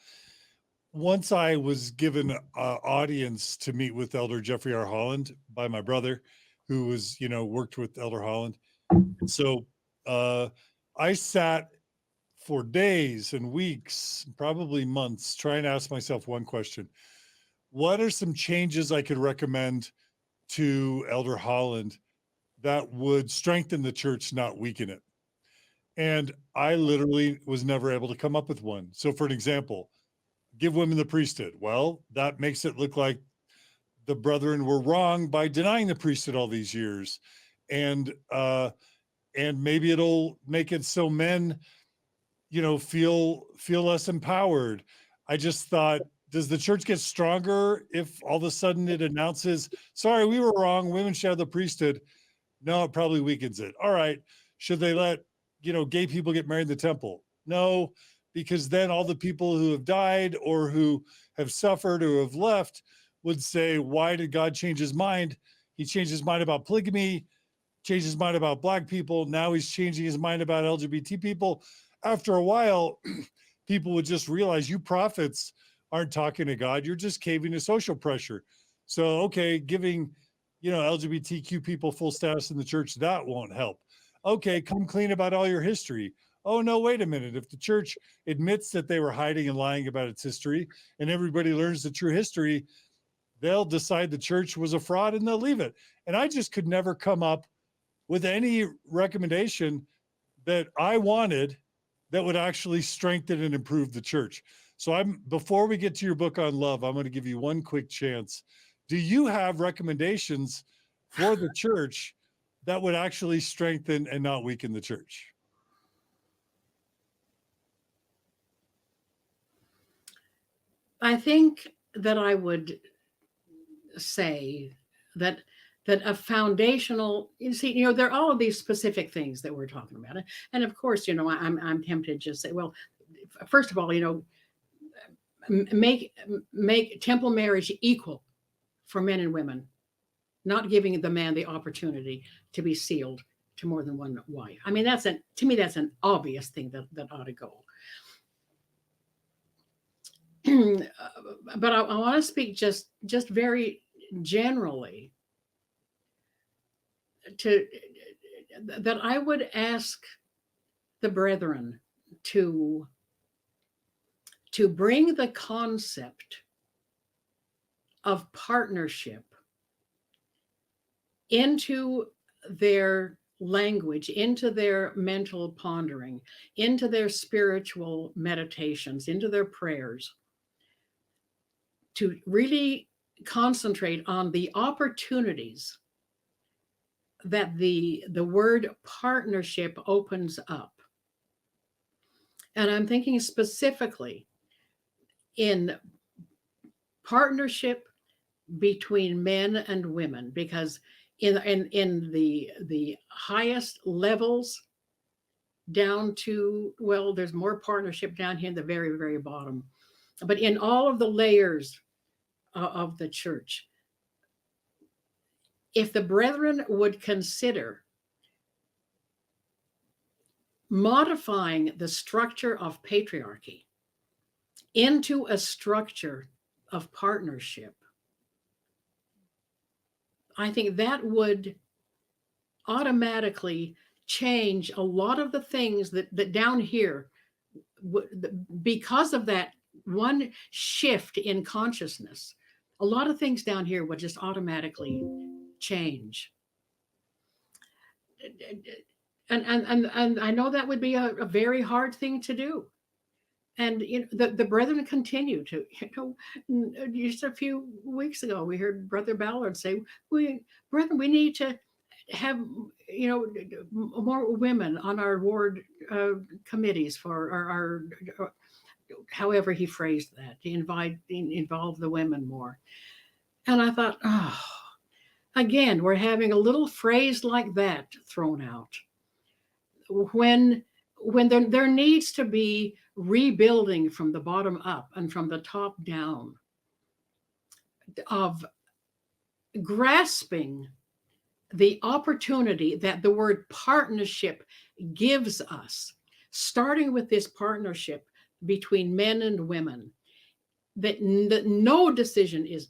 Once I was given an audience to meet with Elder Jeffrey R. Holland by my brother, who was, worked with Elder Holland. So I sat for days and weeks, probably months, trying to ask myself one question. What are some changes I could recommend to Elder Holland that would strengthen the church, not weaken it? And I literally was never able to come up with one. So for an example, give women the priesthood. Well, that makes it look like the brethren were wrong by denying the priesthood all these years. And maybe it'll make it so men, feel less empowered. I just thought, does the church get stronger if all of a sudden it announces, sorry, we were wrong, women should have the priesthood? No, it probably weakens it. All right. Should they let, gay people get married in the temple? No, because then all the people who have died or who have suffered or have left would say, why did God change his mind? He changed his mind about polygamy, changed his mind about Black people. Now he's changing his mind about LGBT people. After a while, people would just realize you prophets aren't talking to God. You're just caving to social pressure. So, okay, giving, LGBTQ people full status in the church, that won't help. Okay, come clean about all your history. Oh, no, wait a minute. If the church admits that they were hiding and lying about its history and everybody learns the true history, they'll decide the church was a fraud and they'll leave it. And I just could never come up with any recommendation that I wanted that would actually strengthen and improve the church. So before we get to your book on love, I'm going to give you one quick chance. Do you have recommendations for the church that would actually strengthen and not weaken the church? I think that I would say that a foundational, there are all of these specific things that we're talking about. And of course, I'm tempted to just say, well, first of all, make temple marriage equal for men and women, not giving the man the opportunity to be sealed to more than one wife. I mean, to me, that's an obvious thing that ought to go. But I want to speak just very generally that I would ask the brethren to bring the concept of partnership into their language, into their mental pondering, into their spiritual meditations, into their prayers, to really concentrate on the opportunities that the word partnership opens up. And I'm thinking specifically in partnership between men and women, because in the highest levels down to, well, there's more partnership down here in the very, very bottom. But in all of the layers of the church, if the brethren would consider modifying the structure of patriarchy into a structure of partnership, I think that would automatically change a lot of the things that down here, because of that one shift in consciousness, a lot of things down here would just automatically change. And I know that would be a very hard thing to do. And the brethren continue to, just a few weeks ago, we heard Brother Ballard say, brethren, we need to have, more women on our ward committees for our however he phrased that, to involve the women more. And I thought, again, we're having a little phrase like that thrown out when there needs to be rebuilding from the bottom up and from the top down, of grasping the opportunity that the word partnership gives us, starting with this partnership between men and women, that no decision is,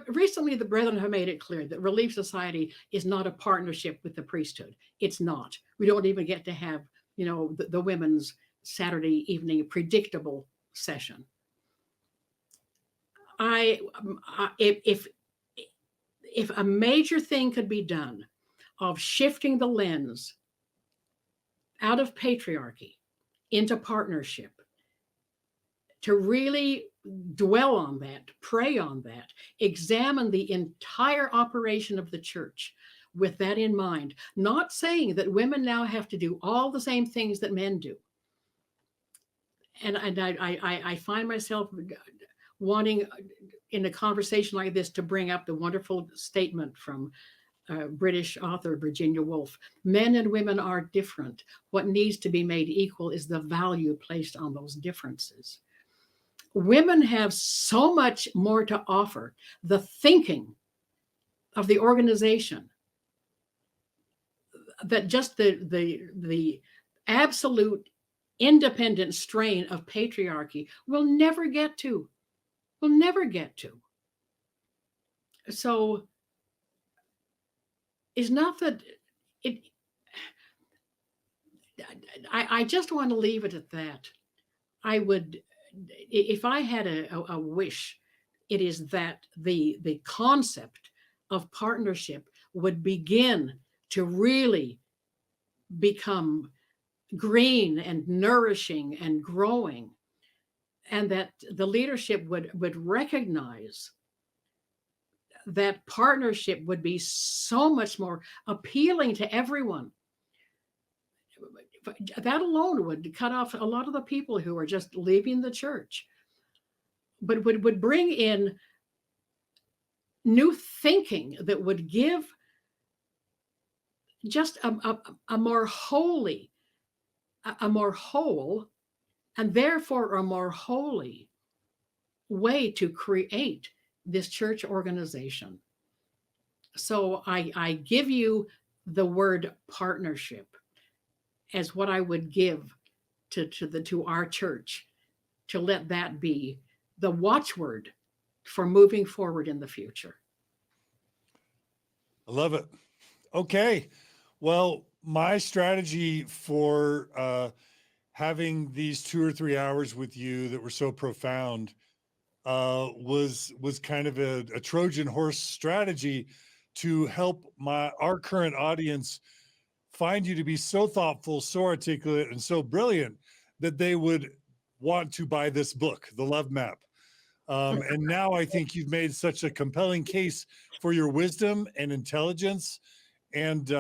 Recently, the brethren have made it clear that Relief Society is not a partnership with the priesthood. It's not. We don't even get to have, the women's Saturday evening predictable session. If a major thing could be done of shifting the lens out of patriarchy into partnership, to really dwell on that, pray on that, examine the entire operation of the church with that in mind, not saying that women now have to do all the same things that men do. And I find myself wanting in a conversation like this to bring up the wonderful statement from British author Virginia Woolf. Men and women are different. What needs to be made equal is the value placed on those differences. Women have so much more to offer. The thinking of the organization, that just the absolute independent strain of patriarchy will never get to. Will never get to. So it's not that it. I just want to leave it at that. I would, if I had a wish, it is that the concept of partnership would begin to really become green and nourishing and growing, and that the leadership would recognize that partnership would be so much more appealing to everyone. That alone would cut off a lot of the people who are just leaving the church, but would bring in new thinking that would give just a more holy, a more whole, and therefore a more holy way to create this church organization. So I give you the word partnership as what I would give to our church, to let that be the watchword for moving forward in the future. I love it. Okay. Well, my strategy for having these 2 or 3 hours with you that were so profound was kind of a Trojan horse strategy to help our current audience find you to be so thoughtful, so articulate, and so brilliant that they would want to buy this book, The Love Map. And now I think you've made such a compelling case for your wisdom and intelligence and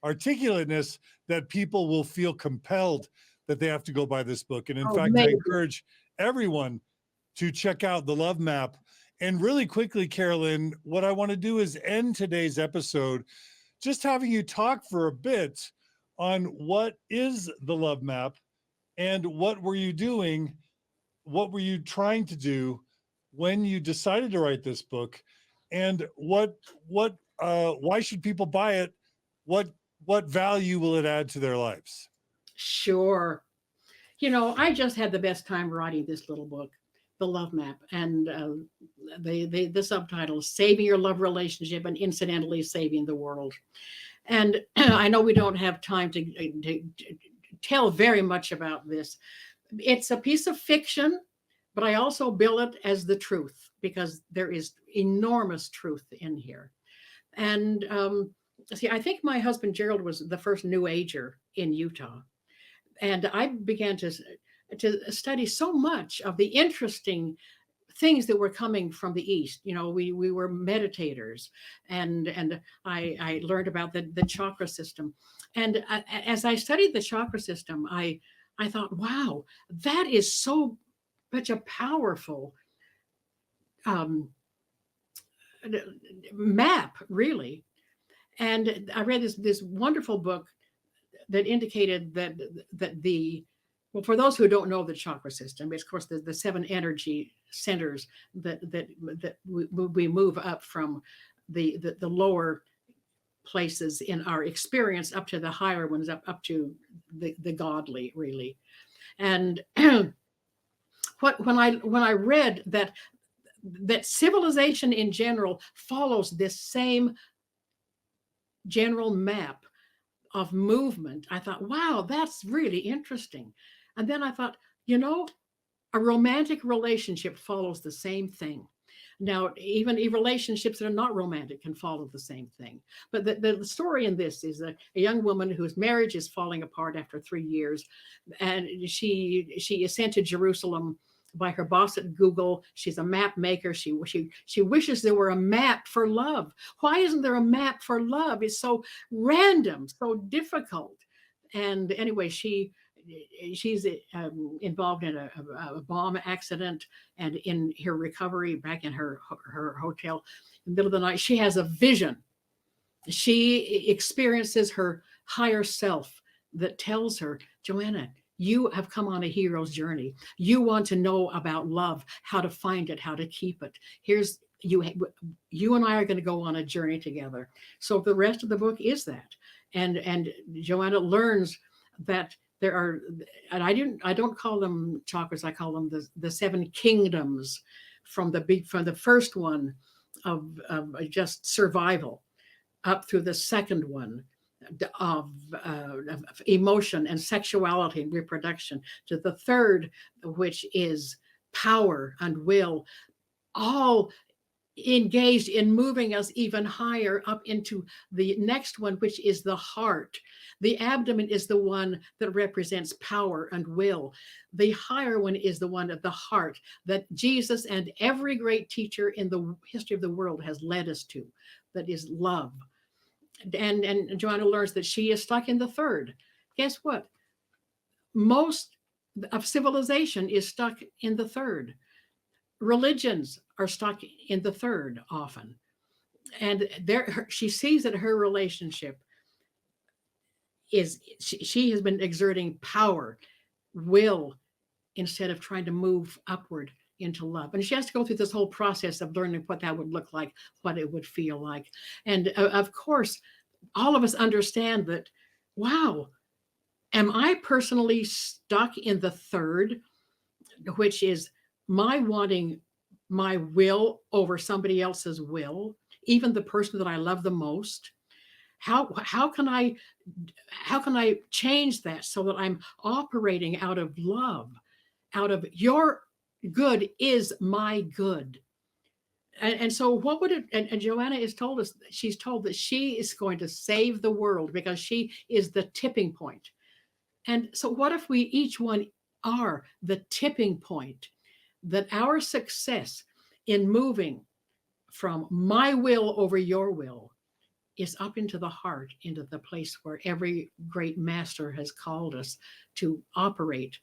articulateness that people will feel compelled that they have to go buy this book. And in fact, I encourage everyone to check out The Love Map. And really quickly, Carolyn, what I want to do is end today's episode just having you talk for a bit on what is the Love Map and what were you doing, what were you trying to do when you decided to write this book, and why should people buy it? What value will it add to their lives? Sure. I just had the best time writing this little book, The Love Map, and the subtitle is Saving Your Love Relationship and Incidentally Saving the World. And I know we don't have time to tell very much about this. It's a piece of fiction, but I also bill it as the truth because there is enormous truth in here. And see, I think my husband Gerald was the first New Ager in Utah. And I began to study so much of the interesting things that were coming from the East. We were meditators, and I learned about the chakra system. And as I studied the chakra system, I thought, wow, that is so much a powerful map, really. And I read this wonderful book that indicated that well, for those who don't know the chakra system, it's of course the 7 energy centers that we move up from the lower places in our experience up to the higher ones, up to the godly, really. And when I read that that civilization in general follows this same general map of movement. I thought, wow, that's really interesting. And then I thought, you know, a romantic relationship follows the same thing. Now, even relationships that are not romantic can follow the same thing. But the story in this is a young woman whose marriage is falling apart after 3 years. And she is sent to Jerusalem by her boss at Google. She's a map maker. She wishes there were a map for love. Why isn't there a map for love? It's so random, so difficult. And anyway, she's involved in a bomb accident, and in her recovery back in her hotel in the middle of the night, she has a vision. She experiences her higher self that tells her, Joanna, you have come on a hero's journey. You want to know about love, how to find it, how to keep it. Here's you and I are going to go on a journey together. So the rest of the book is that. And Joanna learns that there are, and I don't call them chakras, I call them the 7 kingdoms, from the first one of just survival up through the second one of emotion and sexuality and reproduction, to the third, which is power and will, all engaged in moving us even higher up into the next one, which is the heart. The abdomen is the one that represents power and will. The higher one is the one at the heart that Jesus and every great teacher in the history of the world has led us to, that is love. And Joanna learns that she is stuck in the third. Guess what? Most of civilization is stuck in the third. Religions are stuck in the third often. And she sees that her relationship is, she has been exerting power, will, instead of trying to move upward into love. And she has to go through this whole process of learning what that would look like, what it would feel like. And of course, all of us understand that, wow, am I personally stuck in the third, which is my wanting my will over somebody else's will, even the person that I love the most? How can I change that so that I'm operating out of love, out of your good is my good? And so what would it, and Joanna is told us, she's told that she is going to save the world because she is the tipping point. And so what if we each one are the tipping point, that our success in moving from my will over your will is up into the heart, into the place where every great master has called us to operate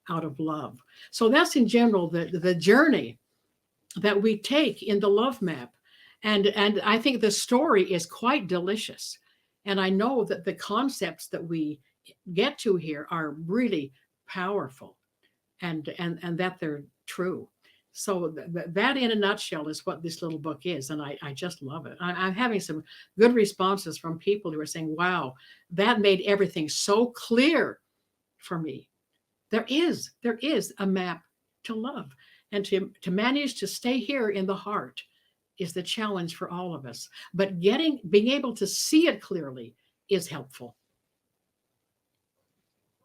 out of love. So that's in general the journey that we take in the love map. And I think the story is quite delicious. And I know that the concepts that we get to here are really powerful, and that they're true. So that in a nutshell is what this little book is. And I just love it. I'm having some good responses from people who are saying, wow, that made everything so clear for me. There is a map to love. And to manage to stay here in the heart is the challenge for all of us. But being able to see it clearly is helpful.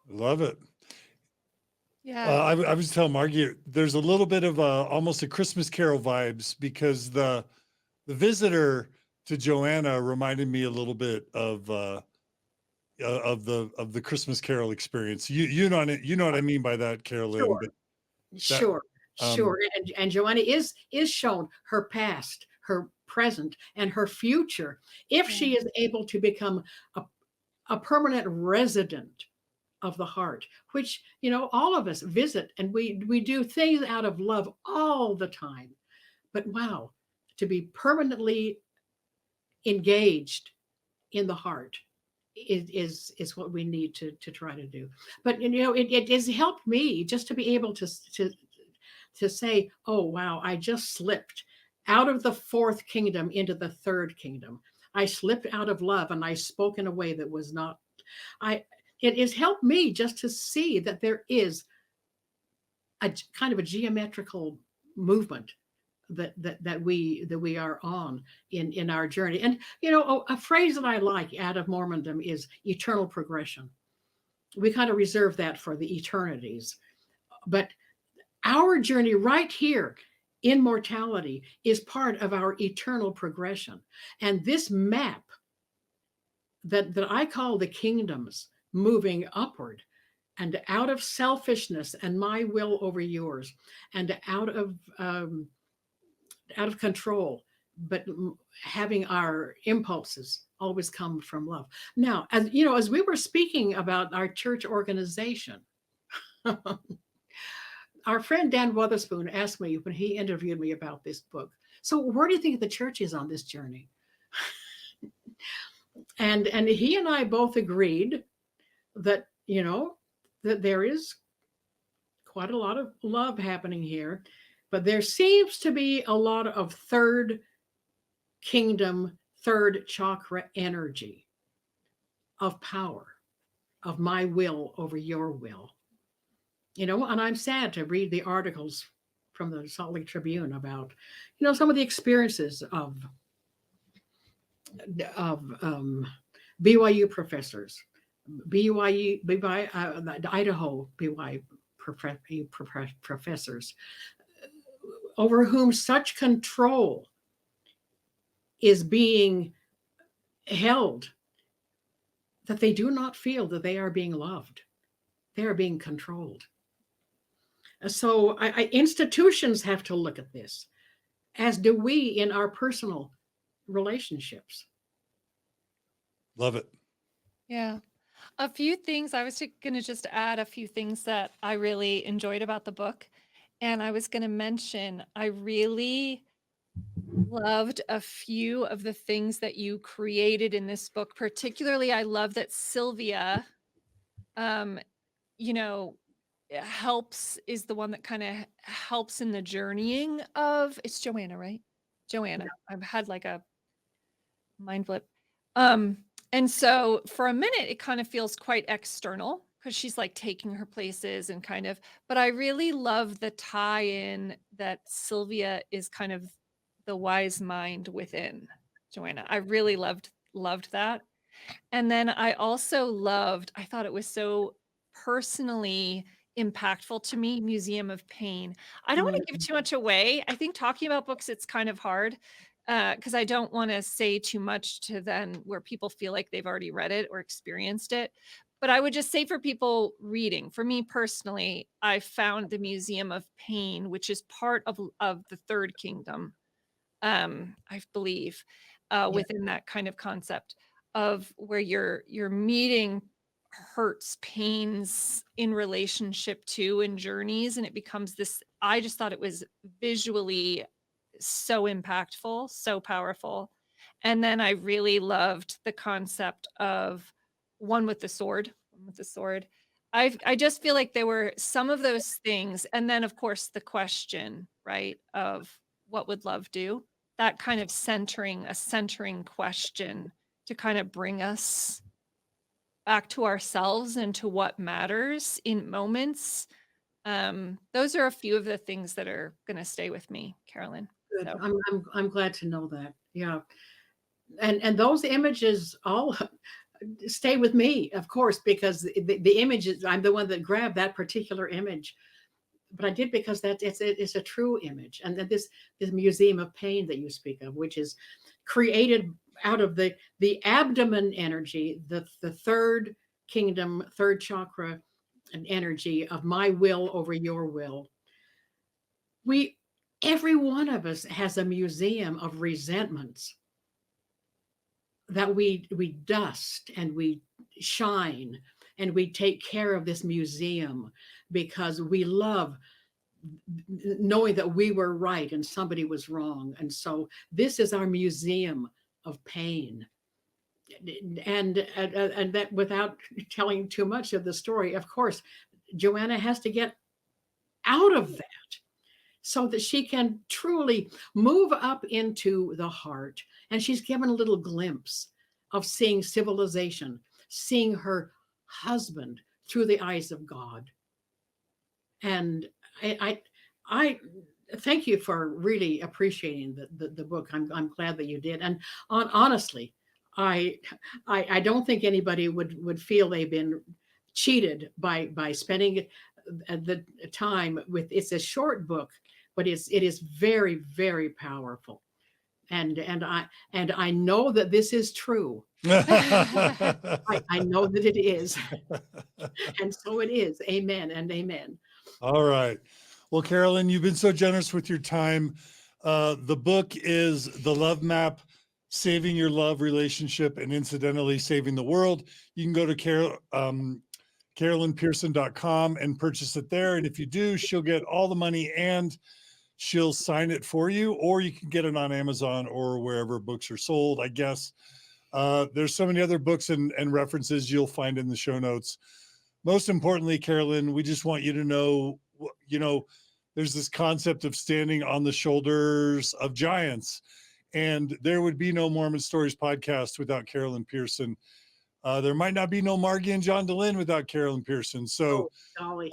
Love it. Yeah. I was telling Margie, there's a little bit of almost a Christmas Carol vibes, because the visitor to Joanna reminded me a little bit of the Christmas Carol experience. You know what I mean by that, Carolyn. Sure. But Sure. And Joanna is shown her past, her present, and her future, if she is able to become a permanent resident of the heart, which, all of us visit, and we do things out of love all the time. But wow, to be permanently engaged in the heart is what we need to try to do. But it has helped me just to be able to say, oh wow, I just slipped out of the fourth kingdom into the third kingdom. I slipped out of love and I spoke in a way that was not. It has helped me just to see that there is a kind of a geometrical movement that we are on in our journey. And you know, a phrase that I like out of Mormondom is eternal progression. We kind of reserve that for the eternities, but our journey right here in mortality is part of our eternal progression. And this map that I call the kingdoms moving upward and out of selfishness and my will over yours, and out of control, but having our impulses always come from love. Now, as you know, as we were speaking about our church organization, our friend Dan Witherspoon asked me when he interviewed me about this book, so where do you think the church is on this journey? And he and I both agreed that, you know, that there is quite a lot of love happening here, but there seems to be a lot of third kingdom, third chakra energy of power, of my will over your will. You know, and I'm sad to read the articles from the Salt Lake Tribune about, you know, some of the experiences of BYU professors, Idaho BYU professors, over whom such control is being held that they do not feel that they are being loved. They are being controlled. So institutions have to look at this, as do we in our personal relationships. Love it. Yeah. A few things, I was going to just add a few things that I really enjoyed about the book. And I was going to mention, I really loved a few of the things that you created in this book. Particularly, I love that Sylvia, you know, is the one that kind of helps in the journeying of, it's Joanna, right? Joanna. I've had like a mind flip. And so for a minute, it kind of feels quite external because she's like taking her places and kind of, but I really love the tie-in that Sylvia is kind of the wise mind within Joanna. I really loved that. And then I also I thought it was so personally impactful to me, Museum of Pain. I don't want to give too much away. I think talking about books, it's kind of hard because I don't want to say too much to then where people feel like they've already read it or experienced it. But I would just say for people reading, for me personally, I found the Museum of Pain, which is part of the Third Kingdom, I believe, within that kind of concept of where you're meeting hurts, pains in relationship to and journeys, and it becomes this. I just thought it was visually so impactful, so powerful. And then I really loved the concept of one with the sword. I just feel like there were some of those things. And then of course the question, right, of what would love do? That kind of centering question to kind of bring us back to ourselves and to what matters in moments. Those are a few of the things that are going to stay with me, Carolyn. Good. So. I'm glad to know that. Yeah. And those images all stay with me, of course, because the images, I'm the one that grabbed that particular image, but I did because it's a true image. And then this Museum of Pain that you speak of, which is created out of the abdomen energy, the third kingdom, third chakra, and energy of my will over your will. Every one of us has a museum of resentments that we dust and we shine, and we take care of this museum because we love knowing that we were right and somebody was wrong. And so this is our museum of pain. And that, without telling too much of the story, of course, Joanna has to get out of that so that she can truly move up into the heart. And she's given a little glimpse of seeing civilization, seeing her husband through the eyes of God. And I thank you for really appreciating the book. I'm glad that you did. And honestly, I I don't think anybody would feel they've been cheated by spending the time with. It's a short book, but it is very, very powerful. And I know that this is true. I know that it is, and so it is. Amen and amen. All right. Well, Carolyn, you've been so generous with your time. The book is The Love Map, Saving Your Love Relationship and Incidentally Saving the World. You can go to carolynpearson.com and purchase it there. And if you do, she'll get all the money and she'll sign it for you, or you can get it on Amazon or wherever books are sold, I guess. There's so many other books and references you'll find in the show notes. Most importantly, Carolyn, we just want you to know, there's this concept of standing on the shoulders of giants. And there would be no Mormon Stories podcast without Carolyn Pearson. There might not be no Margie and John DeLynn without Carolyn Pearson. So Golly.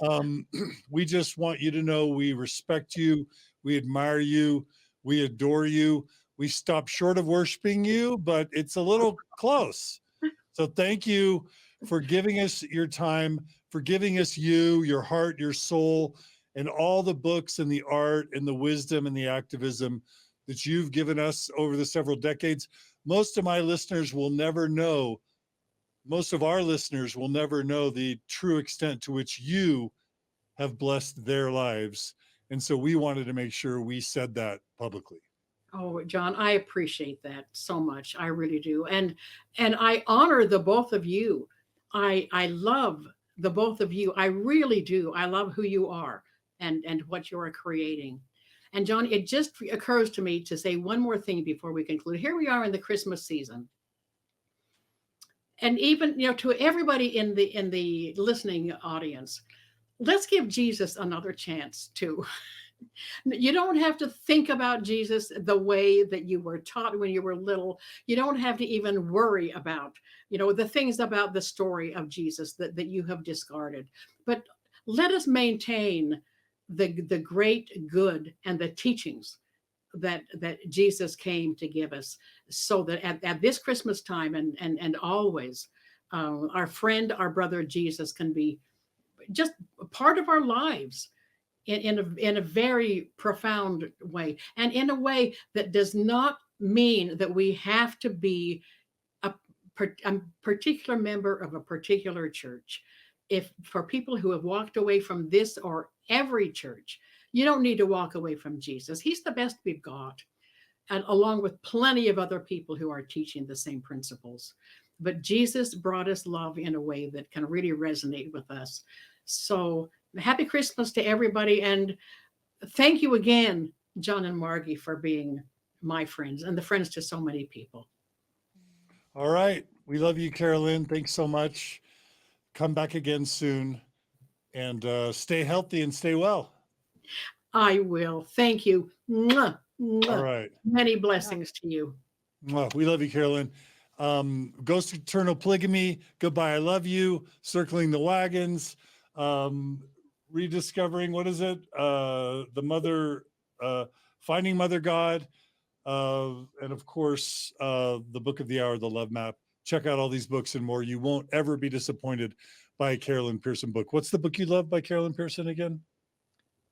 we just want you to know we respect you, we admire you, we adore you. We stop short of worshiping you, but it's a little close. So thank you for giving us your time, for giving us you, your heart, your soul, and all the books and the art and the wisdom and the activism that you've given us over the several decades. Most of our listeners will never know the true extent to which you have blessed their lives. And so we wanted to make sure we said that publicly. Oh, John, I appreciate that so much. I really do. And I honor the both of you. I love the both of you. I really do. I love who you are and what you are creating. And John, it just occurs to me to say one more thing before we conclude. Here we are in the Christmas season. And even, to everybody in the listening audience, let's give Jesus another chance too. You don't have to think about Jesus the way that you were taught when you were little. You don't have to even worry about, the things about the story of Jesus that you have discarded. But let us maintain the great good and the teachings that Jesus came to give us, so that at this Christmas time and always, our friend, our brother Jesus can be just a part of our lives in a very profound way, and in a way that does not mean that we have to be a particular member of a particular church. If for people who have walked away from this or every church, you don't need to walk away from Jesus. He's the best we've got, and along with plenty of other people who are teaching the same principles. But Jesus brought us love in a way that can really resonate with us. So happy Christmas to everybody. And thank you again, John and Margie, for being my friends and the friends to so many people. All right. We love you, Carolyn. Thanks so much. Come back again soon, and stay healthy and stay well. I will. Thank you. Mwah, mwah. All right. Many blessings to you. Well, we love you, Carolyn. Ghost Eternal Polygamy, Goodbye, I Love You, Circling the Wagons, Rediscovering, what is it? The Mother, Finding Mother God, and of course, the Book of the Hour, The Love Map. Check out all these books and more. You won't ever be disappointed by a Carolyn Pearson book. What's the book you love by Carolyn Pearson again?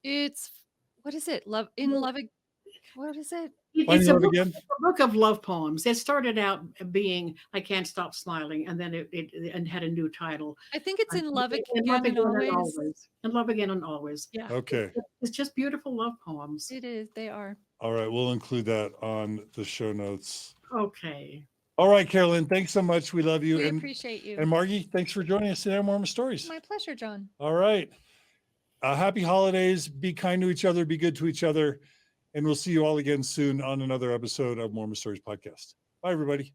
What is it? What is it? It's a book of love poems. It started out being I Can't Stop Smiling, and then it had a new title. I think it's In Love Again and Always. In Love Again and Always. Yeah. Okay. It's just beautiful love poems. It is. They are. All right. We'll include that on the show notes. Okay. All right, Carolyn. Thanks so much. We love you. We appreciate you. And Margie, thanks for joining us today on Mormon Stories. My pleasure, John. All right. Happy holidays. Be kind to each other. Be good to each other. And we'll see you all again soon on another episode of Mormon Stories Podcast. Bye, everybody.